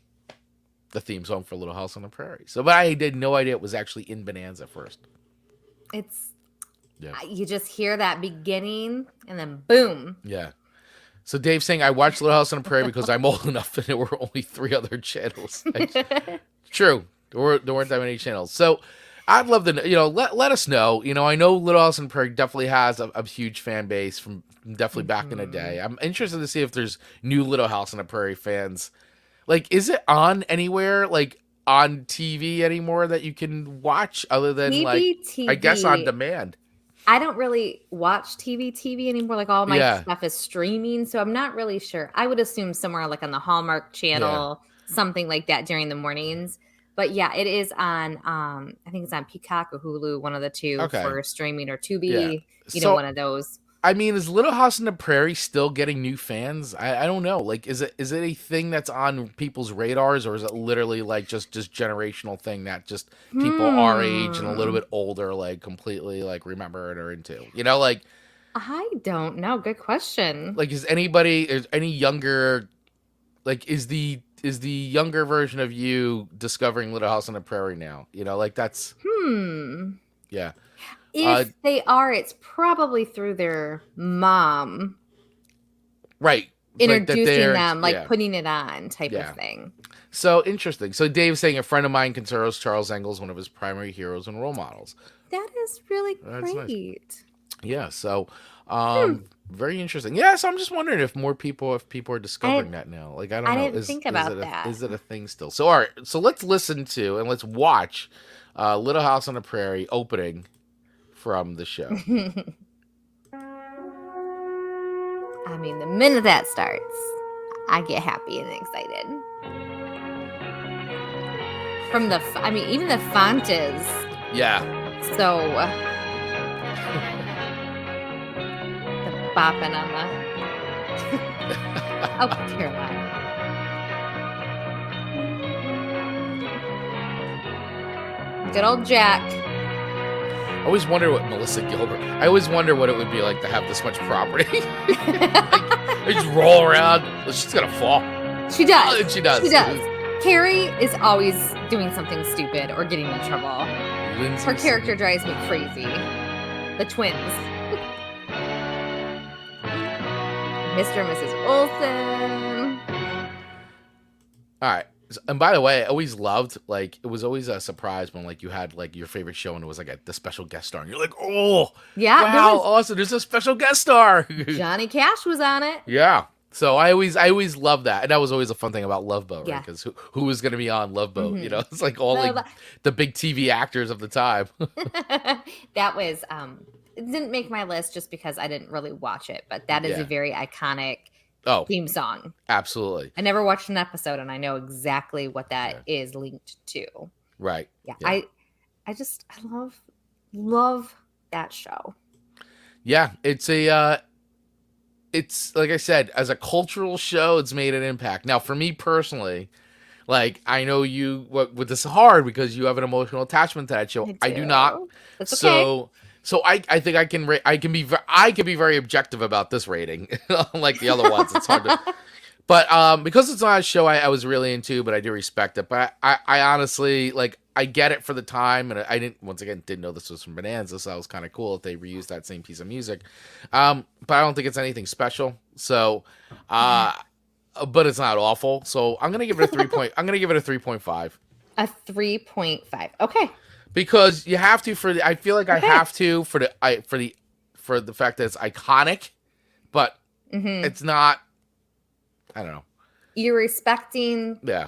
the theme song for Little House on the Prairie. So, but I had no idea it was actually in Bonanza first. You just hear that beginning and then boom. Yeah. So Dave's saying I watched Little House on the Prairie because I'm old enough and there were only 3 other channels. True. There weren't that many channels. So I'd love to let us know. I know Little House on the Prairie definitely has a huge fan base from definitely back in the day. I'm interested to see if there's new Little House on the Prairie fans. Like, is it on anywhere, like, on TV anymore that you can watch other than, TV. I guess on demand? I don't really watch TV anymore. Like, all my stuff is streaming, so I'm not really sure. I would assume somewhere, like, on the Hallmark Channel, something like that during the mornings. But, yeah, it is on, I think it's on Peacock or Hulu, one of the two for streaming, or Tubi, one of those. I mean, is Little House on the Prairie still getting new fans? I don't know. Like, is it a thing that's on people's radars, or is it literally like just generational thing that just people our age and a little bit older like completely like remember it or into? Like I don't know. Good question. Like, is any younger? Like, is the is the younger version of you discovering Little House on the Prairie now. You know, like that's yeah. If they are, it's probably through their mom. Right. Introducing them, like putting it on type of thing. So interesting. So Dave's saying a friend of mine considers Charles Engels one of his primary heroes and role models. That is really great. Nice. Yeah. So, very interesting. Yeah. So I'm just wondering if people are discovering that now. Like, I don't know. Didn't think about that. Is it a thing still? So, all right. So let's listen to and let's watch Little House on the Prairie opening from the show. I mean, the minute that starts, I get happy and excited. Even the font is so the bopping on the oh, Caroline. Good old Jack. I always wonder what Melissa Gilbert. I always wonder what it would be like to have this much property. Like, they just roll around. She's gonna fall. She does. She does. Carrie is always doing something stupid or getting in trouble. Her character drives me crazy. The twins. Mr. and Mrs. Olsen. All right. And by the way, I always loved, like, it was always a surprise when, like, you had, like, your favorite show and it was, like, the special guest star. And you're like, oh, yeah, wow, awesome. There's a special guest star. Johnny Cash was on it. Yeah. So I always loved that. And that was always a fun thing about Love Boat, right? Because who was going to be on Love Boat? You know, it's like all like the big TV actors of the time. That was, it didn't make my list just because I didn't really watch it. But that is a very iconic theme song. Absolutely. I never watched an episode and I know exactly what that is linked to. Right. Yeah. I love that show. Yeah. It's like I said, as a cultural show, it's made an impact. Now, for me personally, like, I know with this hard because you have an emotional attachment to that show. I do not. That's okay. So I think I can be very objective about this rating, unlike the other ones. It's hard to, but because it's not a show I was really into, but I do respect it. But I honestly, like, I get it for the time, and I didn't know this was from Bonanza, so that was kind of cool if they reused that same piece of music. But I don't think it's anything special. So, but it's not awful. So I'm gonna give it a 3 point. I'm gonna give it a 3.5. A 3.5. Okay. Because you have to I feel like I have to for the fact that it's iconic, but it's not. I don't know. You're respecting. Yeah.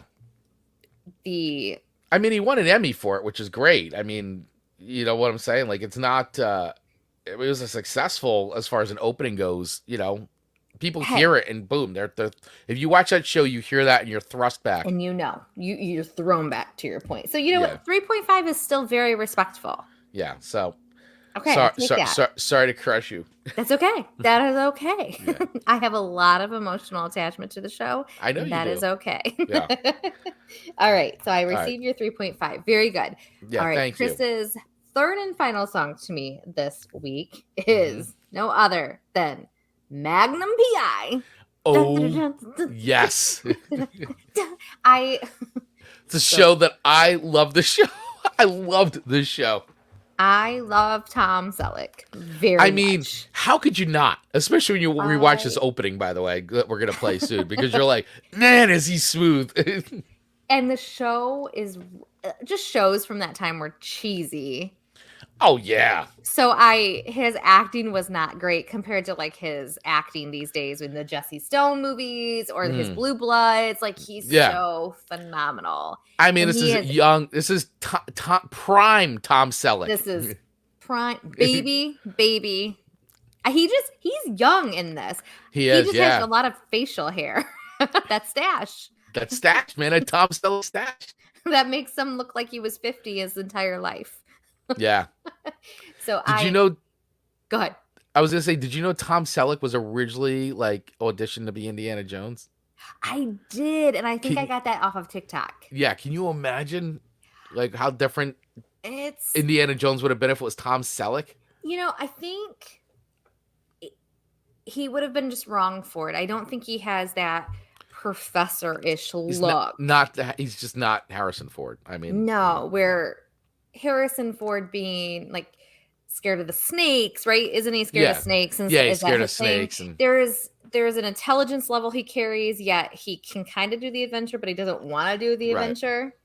I mean, he won an Emmy for it, which is great. I mean, you know what I'm saying? Like, it's not. It was a successful as far as an opening goes. You know, people hear it and boom, they're. If you watch that show, you hear that and you're thrust back. And you're thrown back to your point. So you know what? 3.5 is still very respectful. Yeah. So. Okay. Sorry to crush you. That's okay. That is okay. Yeah. I have a lot of emotional attachment to the show. I know that is okay. Yeah. All right. So I received your 3.5. Very good. Yeah. All right. Thank Chris's third and final song to me this week is no other than Magnum PI. Oh, yes. It's a show that I love. The show. I loved this show. I love Tom Selleck very much. How could you not? Especially when you rewatch this opening, by the way, that we're going to play soon, because you're like, man, is he smooth. And the show is just shows from that time were cheesy. Oh, yeah. So his acting was not great compared to like his acting these days in the Jesse Stone movies or his Blue Bloods. Like, he's so phenomenal. I mean, this is prime Tom Selleck. This is prime baby. He's young in this. He just has a lot of facial hair. That stash, man, a Tom Selleck stash. That makes him look like he was 50 his entire life. Yeah. So did you know? Go ahead. I was gonna say, did you know Tom Selleck was originally like auditioned to be Indiana Jones? I did, and I think I got that off of TikTok. Yeah, can you imagine like how different Indiana Jones would have been if it was Tom Selleck? You know, I think he would have been just wrong for it. I don't think he has that professor-ish He's look. He's just not Harrison Ford. I mean, No, where Harrison Ford being like scared of the snakes, right? Isn't he scared of snakes? And yeah, he's is that scared of his thing? snakes. And There's an intelligence level he carries, yet he can kind of do the adventure, but he doesn't want to do the adventure.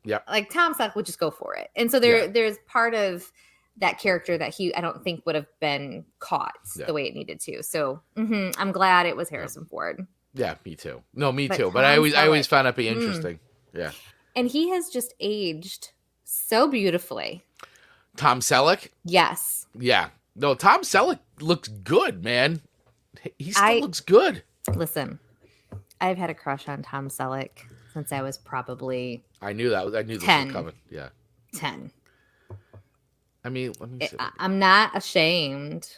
Yeah, like Tom Selleck would just go for it, and so there's part of that character that I don't think would have been caught the way it needed to. So I'm glad it was Harrison Ford. Yeah, me too. No, me too. But I always found that to be interesting. Yeah. And he has just aged so beautifully. Tom Selleck? Yes. Yeah. No, Tom Selleck looks good, man. He still looks good. Listen, I've had a crush on Tom Selleck since I was probably I knew this was coming. Yeah. 10. I mean, let me see. I'm not ashamed.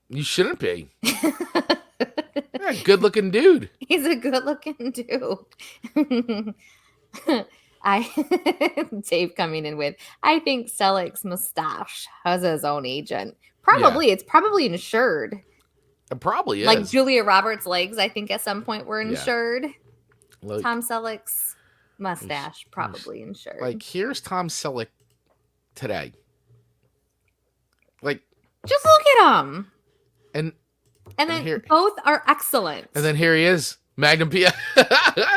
You shouldn't be. Yeah, good-looking dude. He's a good-looking dude. Dave coming in with, I think Selleck's mustache has his own agent. Probably. It's probably insured. It probably is. Like Julia Roberts' legs, I think at some point were insured. Like, Tom Selleck's mustache, probably insured. Like, here's Tom Selleck today. Like, just look at him. And then here, both are excellent. And then here he is, Magnum PI.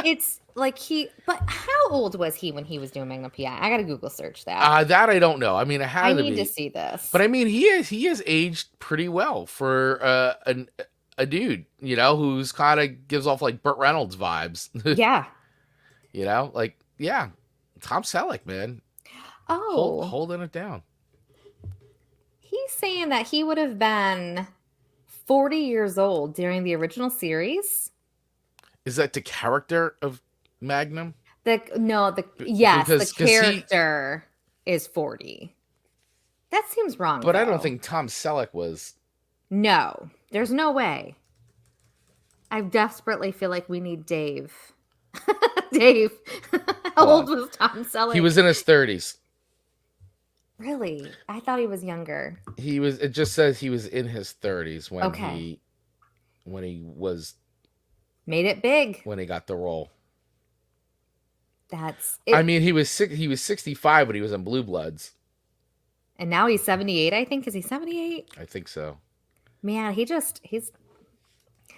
It's like but how old was he when he was doing Magnum PI? I got to Google search that. That I don't know. I mean, I need to see this. But I mean, he has aged pretty well for a dude, who's kind of gives off like Burt Reynolds vibes. Yeah. Tom Selleck, man. Oh. Holding it down. He's saying that he would have been 40 years old during the original series. Is that the character of Magnum? The character is 40. That seems wrong. But though. I don't think Tom Selleck was. No, there's no way. I desperately feel like we need Dave. Dave, how old was Tom Selleck? He was in his 30s. Really? I thought he was younger. It just says he was in his 30s when he was made it big. When he got the role. That's it. I mean, he was 65 when he was in Blue Bloods. And now he's 78, I think. Is he 78? I think so. Man, he's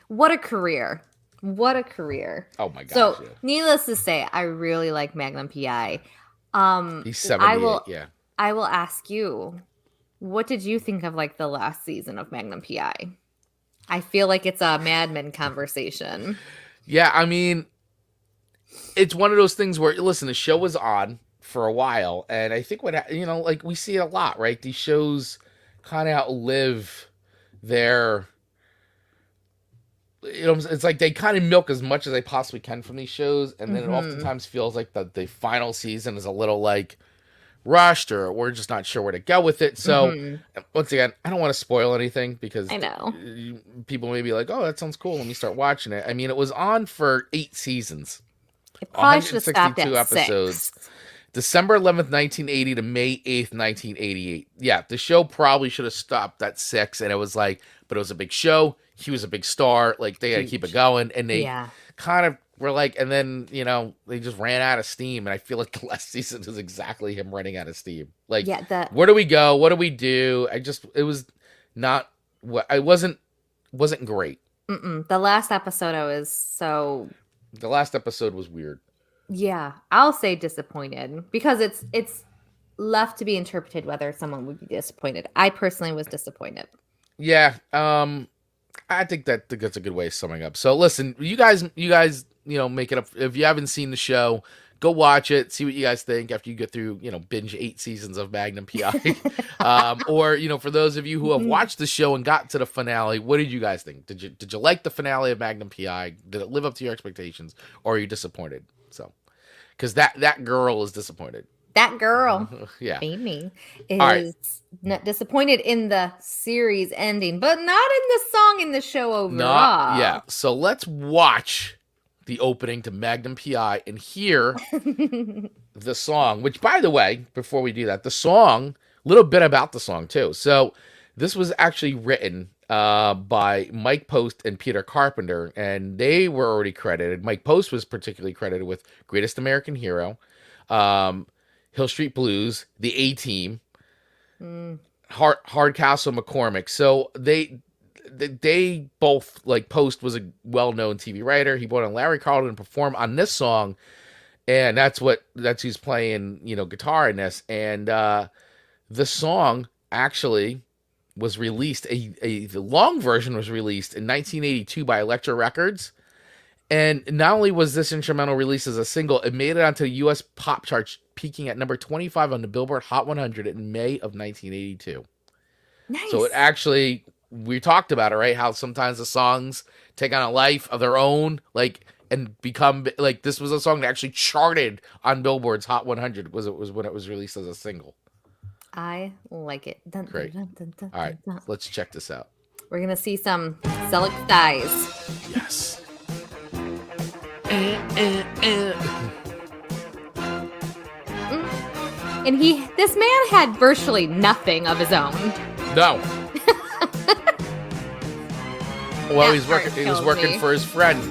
what a career. What a career. Oh my gosh. So, needless to say, I really like Magnum PI. He's 78, I will ask you, what did you think of like the last season of Magnum PI? I feel like it's a Mad Men conversation. Yeah, I mean, it's one of those things where, listen, the show was on for a while, and I think like we see it a lot, right? These shows kind of outlive their, it's like they kind of milk as much as they possibly can from these shows, and then it oftentimes feels like the final season is a little like rushed, or we're just not sure where to go with it. So once again, I don't want to spoil anything because I know people may be like, oh, that sounds cool, let me start watching it. I mean, it was on for 8 seasons. It probably should have stopped at episodes. 6. December 11th, 1980 to May 8th, 1988. Yeah, the show probably should have stopped at 6, and it was like, but it was a big show. He was a big star. Like, they had to keep it going, and they kind of were like, and then, they just ran out of steam, and I feel like the last season is exactly him running out of steam. Like, where do we go? What do we do? It was not, I wasn't great. The last episode The last episode was weird. Yeah, I'll say disappointed because it's left to be interpreted whether someone would be disappointed. I personally was disappointed. Yeah, I think that's a good way of summing up. So listen, you guys, make it up. If you haven't seen the show, go watch it. See what you guys think after you get through, binge 8 seasons of Magnum PI. Or for those of you who have watched the show and got to the finale, what did you guys think? Did you like the finale of Magnum PI? Did it live up to your expectations, or are you disappointed? So, because that girl is disappointed. That girl, Amy, is not disappointed in the series ending, but not in the song in the show overall. So let's watch the opening to Magnum PI and hear the song, which, by the way, before we do that, the song, a little bit about the song too. So this was actually written by Mike Post and Peter Carpenter, and they were already credited. Mike Post was particularly credited with Greatest American Hero, Hill Street Blues, The A-Team, Hardcastle McCormick. So they both, like, Post was a well-known TV writer. He brought on Larry Carlton to perform on this song, and that's he's playing, guitar in this. And the song actually was released, the long version was released in 1982 by Elektra Records. And not only was this instrumental released as a single, it made it onto the U.S. pop charts, peaking at number 25 on the Billboard Hot 100 in May of 1982. Nice. So it actually, we talked about it, right? How sometimes the songs take on a life of their own, like, and become, like, this was a song that actually charted on Billboard's Hot 100 was when it was released as a single. I like it. Dun, Great. Dun, dun, dun, All right, dun, dun. let's check this out. We're going to see some Selleck thighs. Yes. And this man had virtually nothing of his own. No. Well, he That was working for his friend.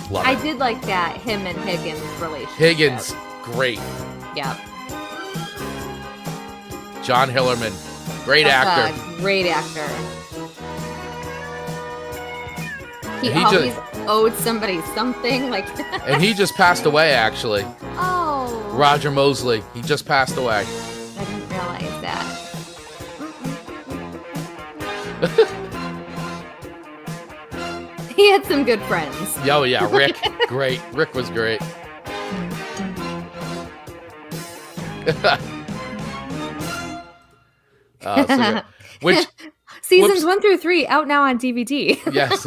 Love I it. did like that, him and Higgins relationship. Higgins, great. Yep. John Hillerman, great actor. Great actor. He He always owed somebody something. And he just passed away, actually. Oh. Roger Mosley, he just passed away. I didn't realize that. He had some good friends. Oh, yeah, Rick, great. Rick was great. So good. Which Seasons 1 through 3 out now on DVD. Yes.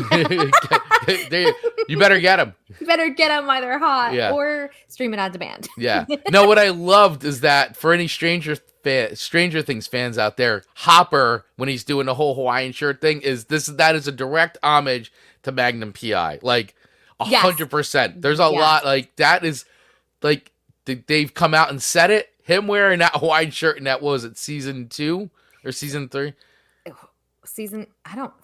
You better get them. You better get them while they're hot, Yeah. or stream it on demand. Yeah. No, what I loved is that for any Stranger Things fans out there, Hopper, when he's doing the whole Hawaiian shirt thing, that is a direct homage to Magnum PI. Like 100%. There's a lot, like, that is, like, they've come out and said it. Him wearing that Hawaiian shirt in that, what was it, season 2 or season 3? Season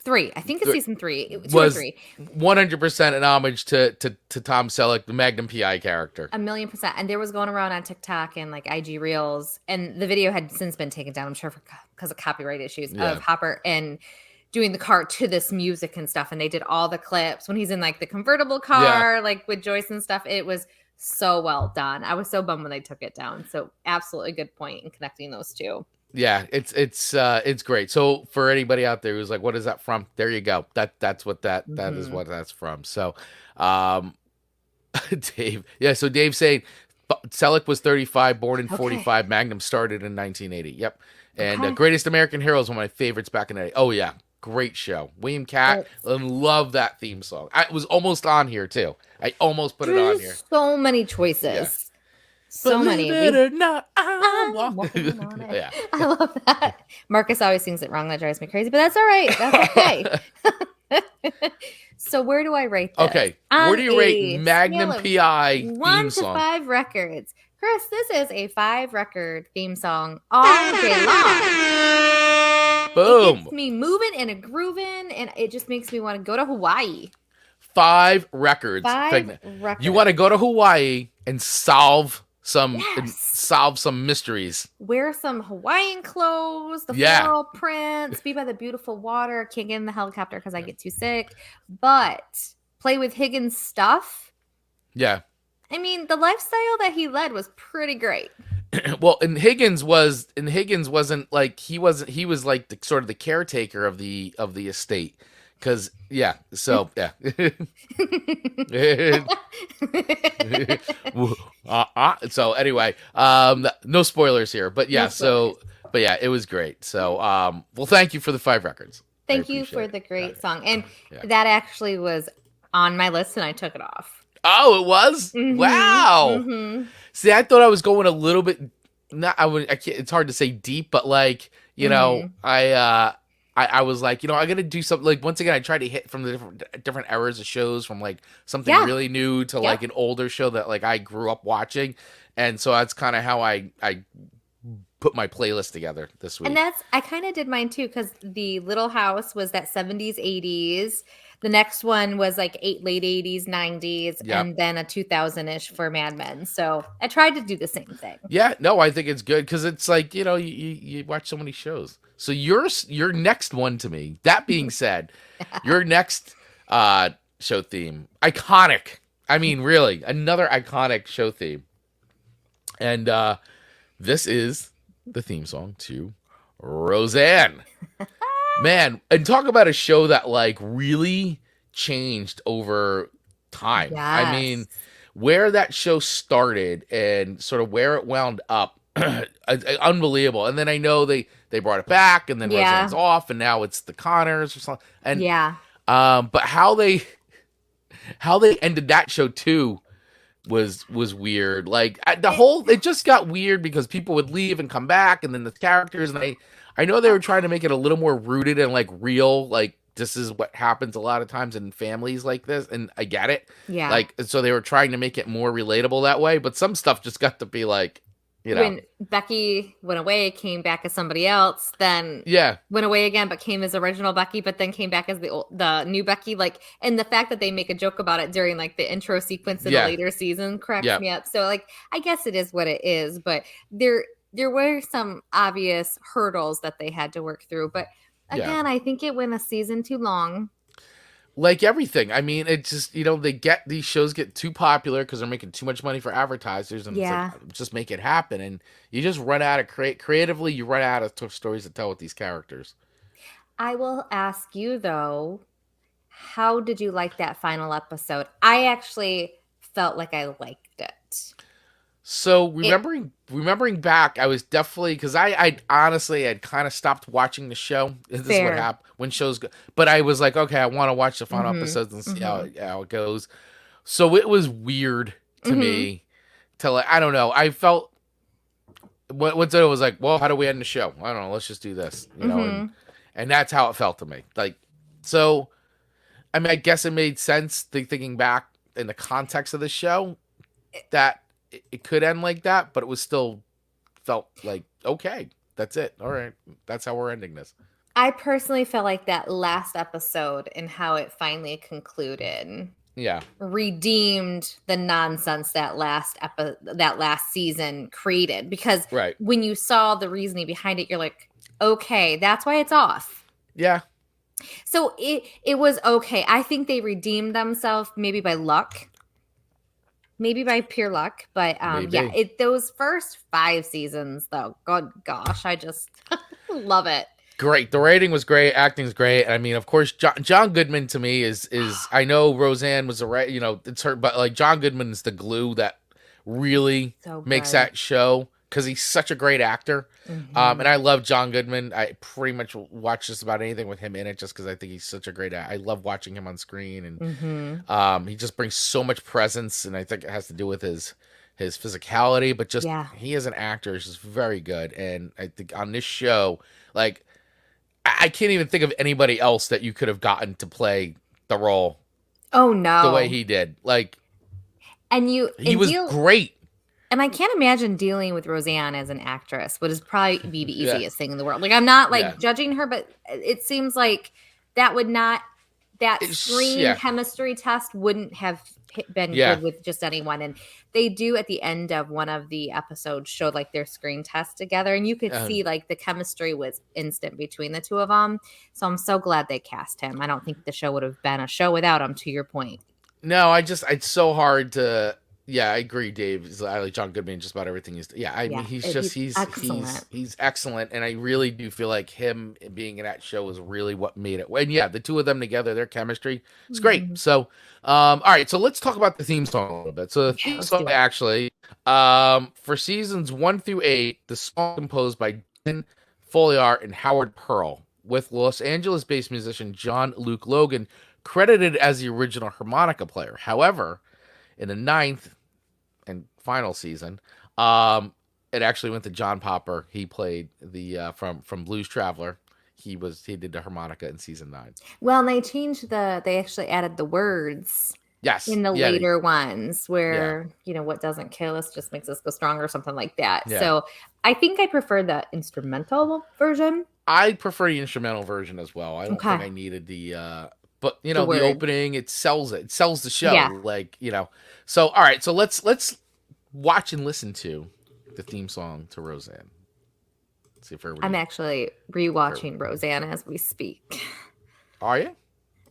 3. I think it's season 3. 2 was or 3. 100% an homage to Tom Selleck, the Magnum PI character. 1,000,000%. And there was going around on TikTok and like IG Reels, and the video had since been taken down, I'm sure, because of copyright issues, of Hopper and doing the car to this music and stuff. And they did all the clips when he's in like the convertible car, like with Joyce and stuff. It was so well done. I was so bummed when they took it down. So absolutely good point in connecting those two. Yeah, it's great. So for anybody out there who's like, what is that from? There you go. That's what that is what that's from. So Dave. Yeah, so Dave's saying Selleck was 35, born in 45. Magnum started in 1980. Yep. And Greatest American Hero is one of my favorites back in the day. Oh yeah, great show. William Catt, love that theme song. It was almost on here too. I almost put it on here. So many choices. Yeah. So Believe many. it or not, I'm walking on it. Yeah. I love that. Marcus always sings it wrong. That drives me crazy, but that's all right. That's okay. So where do I rate this? Okay. Where do you rate Magnum PI 1 theme to song? 5 records. Chris, this is a 5 record theme song all day long. Boom. It gets me moving and grooving, and it just makes me want to go to Hawaii. 5 records. 5 records. You want to go to Hawaii and solve some mysteries. Wear some Hawaiian clothes, the floral prints, be by the beautiful water. Can't get in the helicopter because I get too sick. But play with Higgins' stuff. Yeah. I mean, the lifestyle that he led was pretty great. Well, and Higgins wasn't like he was like the sort of the caretaker of the estate. Because, so anyway, no spoilers here, but it was great. So, well, thank you for the 5 records. Thank you for the great song. And that actually was on my list and I took it off. Oh, it was? Mm-hmm. Wow. Mm-hmm. See, I thought I was going a little bit, it's hard to say deep, but like, you know, I was like, I got to do something. Like, once again, I tried to hit from the different eras of shows, from like something really new to like an older show that like I grew up watching. And so that's kind of how I put my playlist together this And week. I kind of did mine too, because the Little House was that 70s, 80s. The next one was like late 80s, 90s, Yeah. and then a 2000-ish for Mad Men. So I tried to do the same thing. Yeah, no, I think it's good because it's like, you watch so many shows. So your next one to me. That being said, your next show theme, iconic. I mean, really, another iconic show theme. And this is the theme song to Roseanne. Man, and talk about a show that like really changed over time. I mean, Yes. where that show started and sort of where it wound up, unbelievable. And then I know they brought it back, and then Yeah. Roseanne's off, and now it's the Connors or something. And Yeah. but how they ended that show too was weird. Like it just got weird because people would leave and come back, and then the characters, and I know they were trying to make it a little more rooted and like real, like this is what happens a lot of times in families like this, and I get it. Yeah. Like, so they were trying to make it more relatable that way, but some stuff just got to be like, when Becky went away, came back as somebody else, then went away again, but came as original Becky, but then came back as the new Becky. Like, and the fact that they make a joke about it during like the intro sequence in the later season cracks me up. So like, I guess it is what it is, but there were some obvious hurdles that they had to work through. But again, I think it went a season too long. Like everything. I mean, it's just, these shows get too popular because they're making too much money for advertisers, and it's like, just make it happen. And you just run out of creatively, you run out of stories to tell with these characters. I will ask you though, how did you like that final episode? I actually felt like I liked it. So remembering back, I was definitely, because I honestly had kind of stopped watching the show. This is what happened when shows go, but I was like, okay, I want to watch the final episodes and see how it goes. So it was weird to me to like, I don't know. I felt once it was like, well, how do we end the show? I don't know. Let's just do this, and that's how it felt to me. Like, so, I mean, I guess it made sense thinking back in the context of the show that it could end like that, but it was still felt like, okay, that's it. All right. That's how we're ending this. I personally felt like that last episode and how it finally concluded. Yeah. Redeemed the nonsense that last season created, because when you saw the reasoning behind it, you're like, okay, that's why it's off. Yeah. So it was okay. I think they redeemed themselves maybe by luck. Maybe by pure luck, but those first 5 seasons, though, gosh, I just love it. Great, the rating was great, acting's great. I mean, of course, John Goodman to me is I know Roseanne was it's her, but like John Goodman is the glue that really makes that show, because he's such a great actor. And I love John Goodman. I pretty much watch just about anything with him in it, just because I think he's such a great actor. I love watching him on screen, and he just brings so much presence, and I think it has to do with his physicality, but just he as an actor is just very good. And I think on this show, like, I can't even think of anybody else that you could have gotten to play the role. Oh no, the way he did, like, he was great. And I can't imagine dealing with Roseanne as an actress would probably be the easiest thing in the world. Like, I'm not like judging her, but it seems like that screen chemistry test wouldn't have been good with just anyone. And they do at the end of one of the episodes show like their screen test together, and you could see like the chemistry was instant between the two of them. So I'm so glad they cast him. I don't think the show would have been a show without him, to your point. No, it's so hard to. Yeah, I agree, Dave. I like John Goodman just about everything he's. Yeah, I mean, he's excellent. He's excellent, and I really do feel like him being in that show is really what made it. And yeah, the two of them together, their chemistry, it's great. So, all right, so let's talk about the theme song a little bit. So the theme song, actually, for seasons 1 through 8, the song composed by Dan Folliart and Howard Pearl, with Los Angeles-based musician John Luke Logan credited as the original harmonica player. However, in the 9th and final season, it actually went to John Popper. He played the from Blues Traveler. He did the harmonica in season 9. Well, and they actually added the words Yes. in the Yeah. later ones Yeah. where, what doesn't kill us just makes us go stronger or something like that. Yeah. So I think I prefer the instrumental version. I prefer the instrumental version as well. I don't think Okay. I needed but The the word. opening, it sells it. It sells the show. Yeah. Like, So all right, so let's watch and listen to the theme song to Roseanne. Let's see if everybody. I'm actually rewatching Roseanne as we speak. Are you?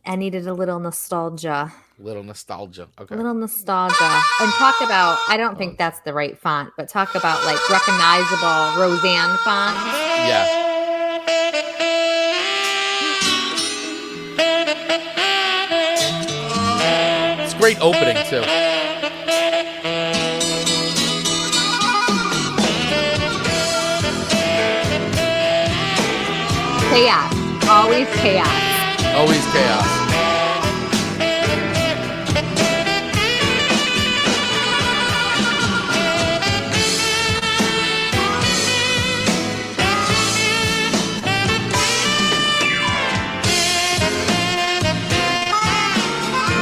I needed a little nostalgia. Little nostalgia. Okay. A little nostalgia. And talk about, I don't think that's the right font, but talk about like recognizable Roseanne font. Yeah. It's a great opening too. Chaos. Always chaos. Always chaos.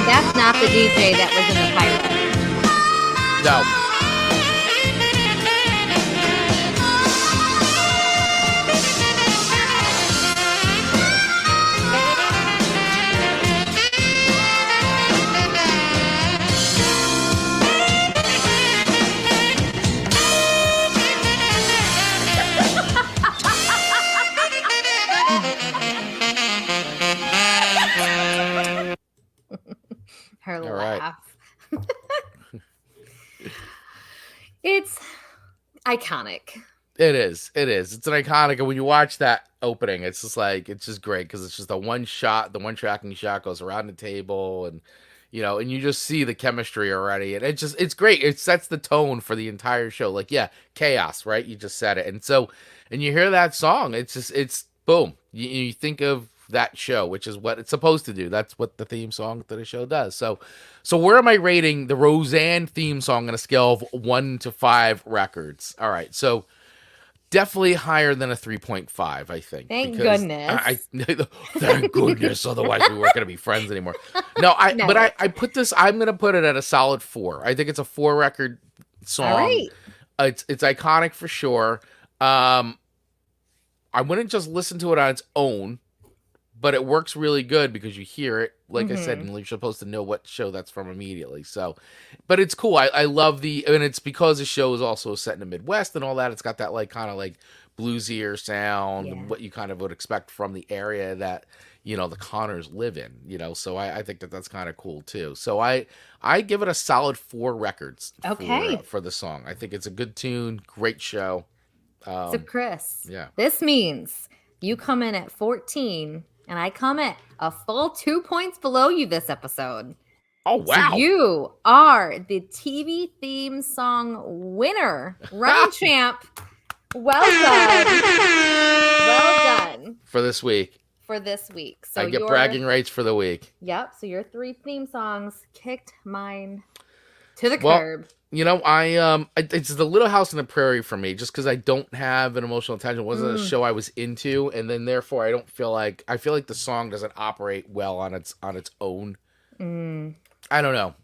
That's not the DJ that was in the pilot. No. Her All laugh. It's iconic. It is. It is. It's an iconic. And when you watch that opening, it's just great because it's just the one tracking shot goes around the table, and and you just see the chemistry already, and it's great. It sets the tone for the entire show. Like, yeah, chaos, right? You just said it, and you hear that song, it's boom. You think of that show, which is what it's supposed to do. That's what the theme song to the show does. So where am I rating the Roseanne theme song on a scale of 1 to 5 records? All right, so definitely higher than a 3.5, I think. Thank goodness. Thank goodness. Otherwise, we weren't going to be friends anymore. No. But I put this. I'm going to put it at a solid 4. I think it's a 4 record song. All right. It's iconic for sure. I wouldn't just listen to it on its own, but it works really good because you hear it, like I said, and you're supposed to know what show that's from immediately. So, but it's cool. I love and it's because the show is also set in the Midwest and all that. It's got that like kind of like bluesier sound and what you kind of would expect from the area that, the Connors live in, so I think that's kind of cool too. So I give it a solid 4 records for the song. I think it's a good tune, great show. So Chris, yeah, this means you come in at 14 and I come at a full 2 points below you this episode. Oh, wow. So you are the TV theme song winner, running champ. Well done. Well done. For this week. So I get bragging rights for the week. Yep. So your 3 theme songs kicked mine to the curb. It's the Little House on the Prairie for me, just because I don't have an emotional attachment. It wasn't a show I was into, and then therefore I feel like the song doesn't operate well on its own. I don't know.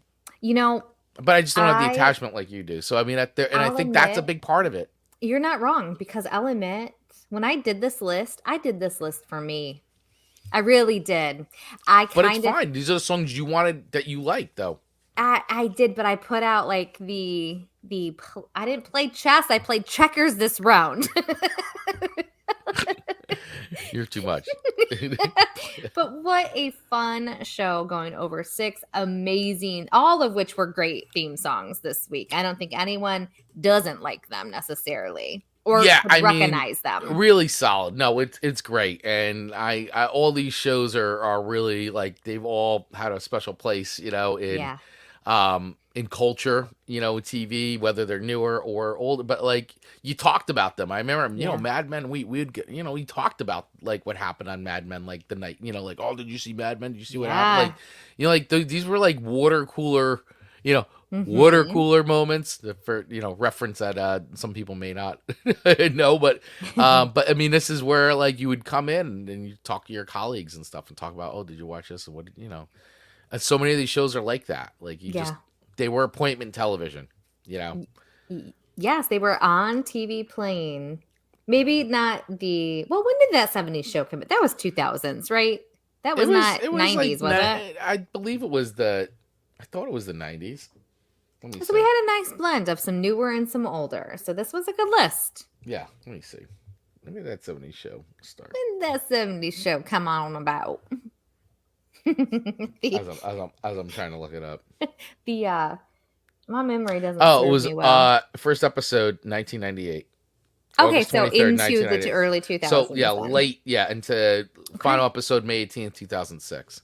But I just don't have the attachment like you do. So I mean, I think that's a big part of it. You're not wrong, because I'll admit, when I did this list for me. I really did. But it's fine. These are the songs you wanted that you liked, though. I did, but I put out like I didn't play chess. I played checkers this round. You're too much. But what a fun show, going over 6 amazing, all of which were great theme songs this week. I don't think anyone doesn't like them necessarily or recognize them. Really solid. No, it's great. And I all these shows are really like, they've all had a special place, in culture, TV, whether they're newer or older, but like you talked about them. I remember, Mad Men, we talked about like what happened on Mad Men, like the night, like, oh, did you see Mad Men? Did you see what happened? Like, these were like water cooler, water cooler moments for, reference that, some people may not know, but I mean, this is where like you would come in and you talk to your colleagues and stuff and talk about, oh, did you watch this? And what, And so many of these shows are like that. Like Yeah. they were appointment television, you know? Yes, they were on TV playing. Maybe not when did that 70s show come in? That was 2000s, right? That was not It was like, 90s, was it? I believe I thought it was the 90s. Let me So see. we had a nice blend of some newer and some older. So this was a good list. Yeah, let me see. Maybe that 70s show start. When did that 70s show come on about? As I'm trying to look it up. My memory doesn't Oh, it serve was me well. first episode 1998. Okay, August so 23rd, into the 1998. early 2000s. So yeah, then. late, into final episode May 18th, 2006.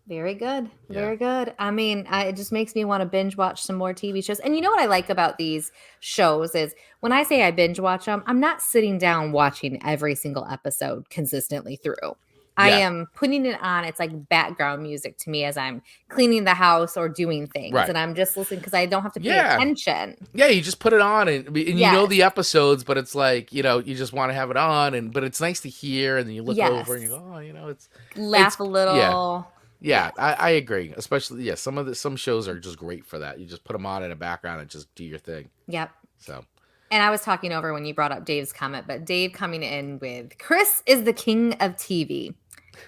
Very good. Yeah. Very good. I mean, it just makes me want to binge watch some more TV shows. And you know what I like about these shows is when I say I binge watch them, I'm not sitting down watching every single episode consistently through. I am putting it on. It's like background music to me as I'm cleaning the house or doing things. Right. And I'm just listening because I don't have to pay attention. Yeah, you just put it on and you know the episodes, but it's like, you just want to have it on. But it's nice to hear. And then you look over and you go, oh, it's. Laugh a little. Yeah, I agree. Especially, some shows are just great for that. You just put them on in the background and just do your thing. Yep. So. And I was talking over when you brought up Dave's comment, but Dave coming in with Chris is the king of TV.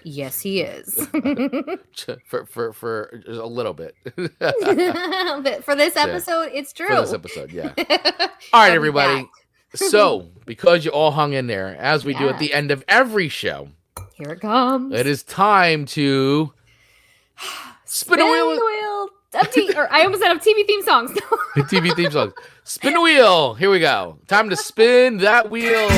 Yes, he is. for a little bit. But for this episode, it's true. For this episode, yeah. All right, everybody. So, because you all hung in there, as we do at the end of every show, here it comes. It is time to spin a wheel. I almost said of TV theme songs. TV theme songs. Spin the wheel. Here we go. Time to spin that wheel.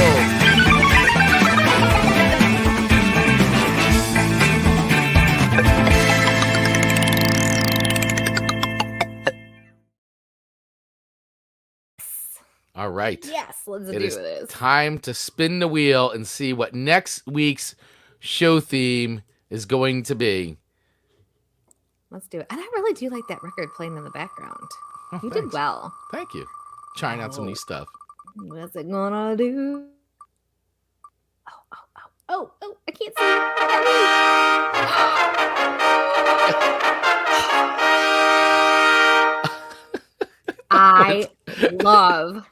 All right. Yes, let's do this. Time to spin the wheel and see what next week's show theme is going to be. Let's do it. And I really do like that record playing in the background. You did well. Thank you. Trying out some new stuff. What's it gonna do? Oh, I can't see. I love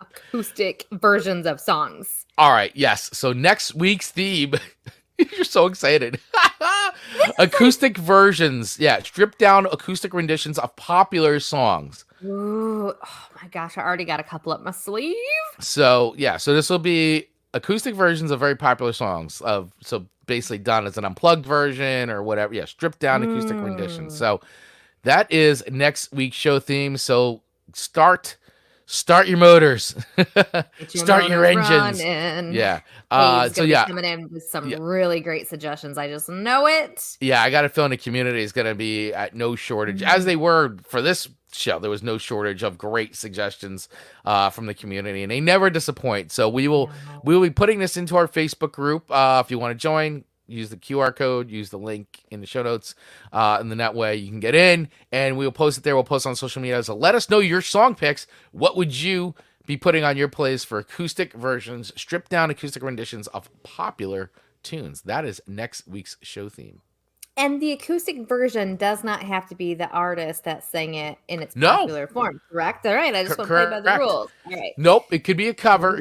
acoustic versions of songs. All right, yes. So next week's theme, you're so excited. Acoustic versions. Yeah, stripped down acoustic renditions of popular songs. Ooh, oh my gosh, I already got a couple up my sleeve. So, so this will be acoustic versions of very popular songs. So basically done as an unplugged version or whatever. Yeah, stripped down acoustic renditions. So that is next week's show theme. So start your motors. Start your engines. Running. Yeah. Coming in with some really great suggestions. I just know it. Yeah, I got a feeling the community is going to be at no shortage, as they were for this show. There was no shortage of great suggestions from the community, and they never disappoint. So we will be putting this into our Facebook group. If you want to join, use the QR code, use the link in the show notes, and then that way you can get in, and we'll post it there. We'll post it on social media. So let us know your song picks. What would you be putting on your plays for acoustic versions, stripped down acoustic renditions of popular tunes? That is next week's show theme. And the acoustic version does not have to be the artist that sang it in its popular form, correct? All right, I just want to play by the rules. All right. Nope, it could be a cover.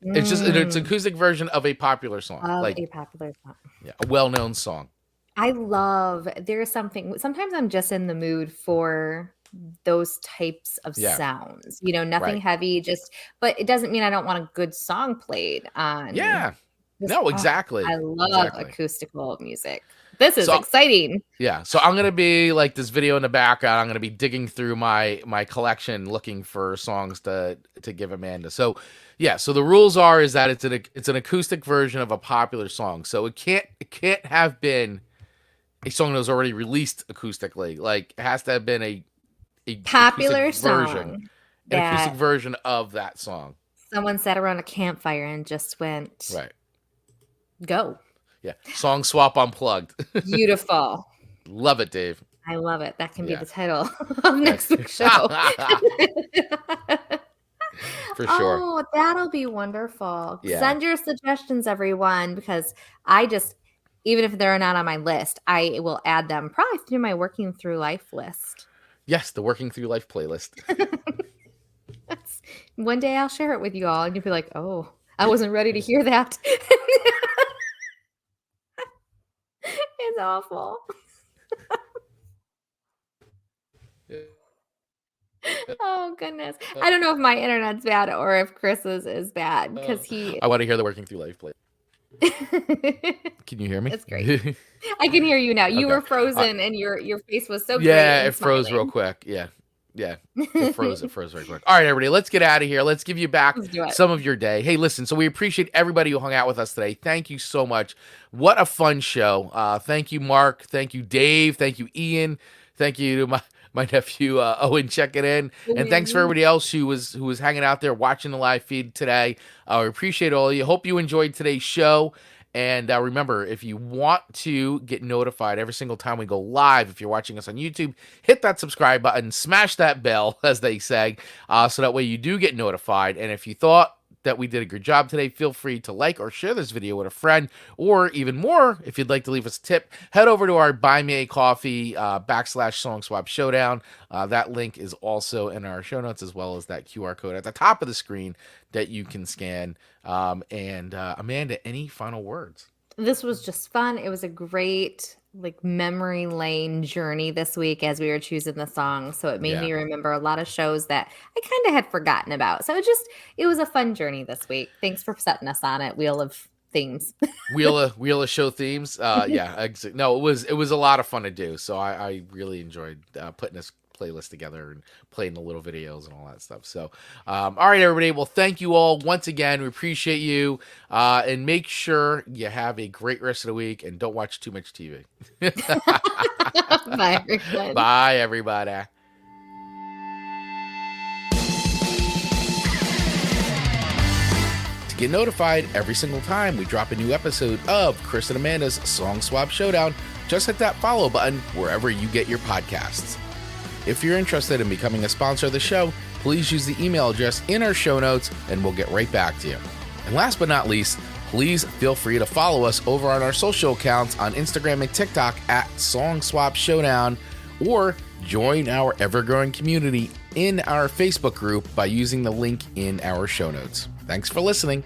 It's just it's an acoustic version of a popular song. A popular song. Yeah, a well-known song. There's something, sometimes I'm just in the mood for those types of sounds. Nothing heavy, but it doesn't mean I don't want a good song played on. Yeah. No, exactly. I love acoustical music. This is exciting. Yeah. So I'm going to be like this video in the background. I'm going to be digging through my collection looking for songs to give Amanda. So so the rules is that it's an acoustic version of a popular song. So it can't have been a song that was already released acoustically. Like it has to have been a popular version, an acoustic version of that song. Someone sat around a campfire and just went go. Yeah. Song Swap Unplugged. Beautiful. Love it, Dave. I love it. That can be the title of next week's show. For sure. Oh, that'll be wonderful. Yeah. Send your suggestions, everyone, because I even if they're not on my list, I will add them probably through my Working Through Life list. Yes, the Working Through Life playlist. One day I'll share it with you all, and you'll be like, "Oh, I wasn't ready to hear that." It's awful. Oh goodness. I don't know if my internet's bad or if Chris's is bad because I want to hear the Working Through Life play. Can you hear me? It's great. I can hear you now. You Okay. were frozen and your face was so great. Yeah, it froze real quick. Yeah. It froze very quick. All right, everybody, let's get out of here. Let's give you back some of your day. Hey, listen, so we appreciate everybody who hung out with us today. Thank you so much. What a fun show. Thank you, Mark. Thank you, Dave. Thank you, Ian. Thank you to my nephew Owen checking in, and thanks for everybody else who was hanging out there watching the live feed today. We appreciate all of you. Hope you enjoyed today's show. And remember, if you want to get notified every single time we go live, if you're watching us on YouTube, hit that subscribe button, smash that bell, as they say, so that way you do get notified. And if you thought that we did a good job today, feel free to like or share this video with a friend, or even more, if you'd like to leave us a tip, head over to our Buy Me a Coffee / Song Swap Showdown. That link is also in our show notes, as well as that QR code at the top of the screen that you can scan. And Amanda, any final words? This was just fun. It was a great memory lane journey this week as we were choosing the songs. So it made me remember a lot of shows that I kind of had forgotten about. So it was a fun journey this week. Thanks for setting us on it. Wheel of Themes. Wheel of Show Themes. Yeah. No, it was a lot of fun to do. So I really enjoyed putting this playlist together and playing the little videos and all that stuff. So, all right, everybody. Well, thank you all once again. We appreciate you. And make sure you have a great rest of the week and don't watch too much TV. Bye, everybody. Bye, everybody. To get notified every single time we drop a new episode of Chris and Amanda's Song Swap Showdown, just hit that follow button wherever you get your podcasts. If you're interested in becoming a sponsor of the show, please use the email address in our show notes and we'll get right back to you. And last but not least, please feel free to follow us over on our social accounts on Instagram and TikTok at Song Swap Showdown, or join our ever-growing community in our Facebook group by using the link in our show notes. Thanks for listening.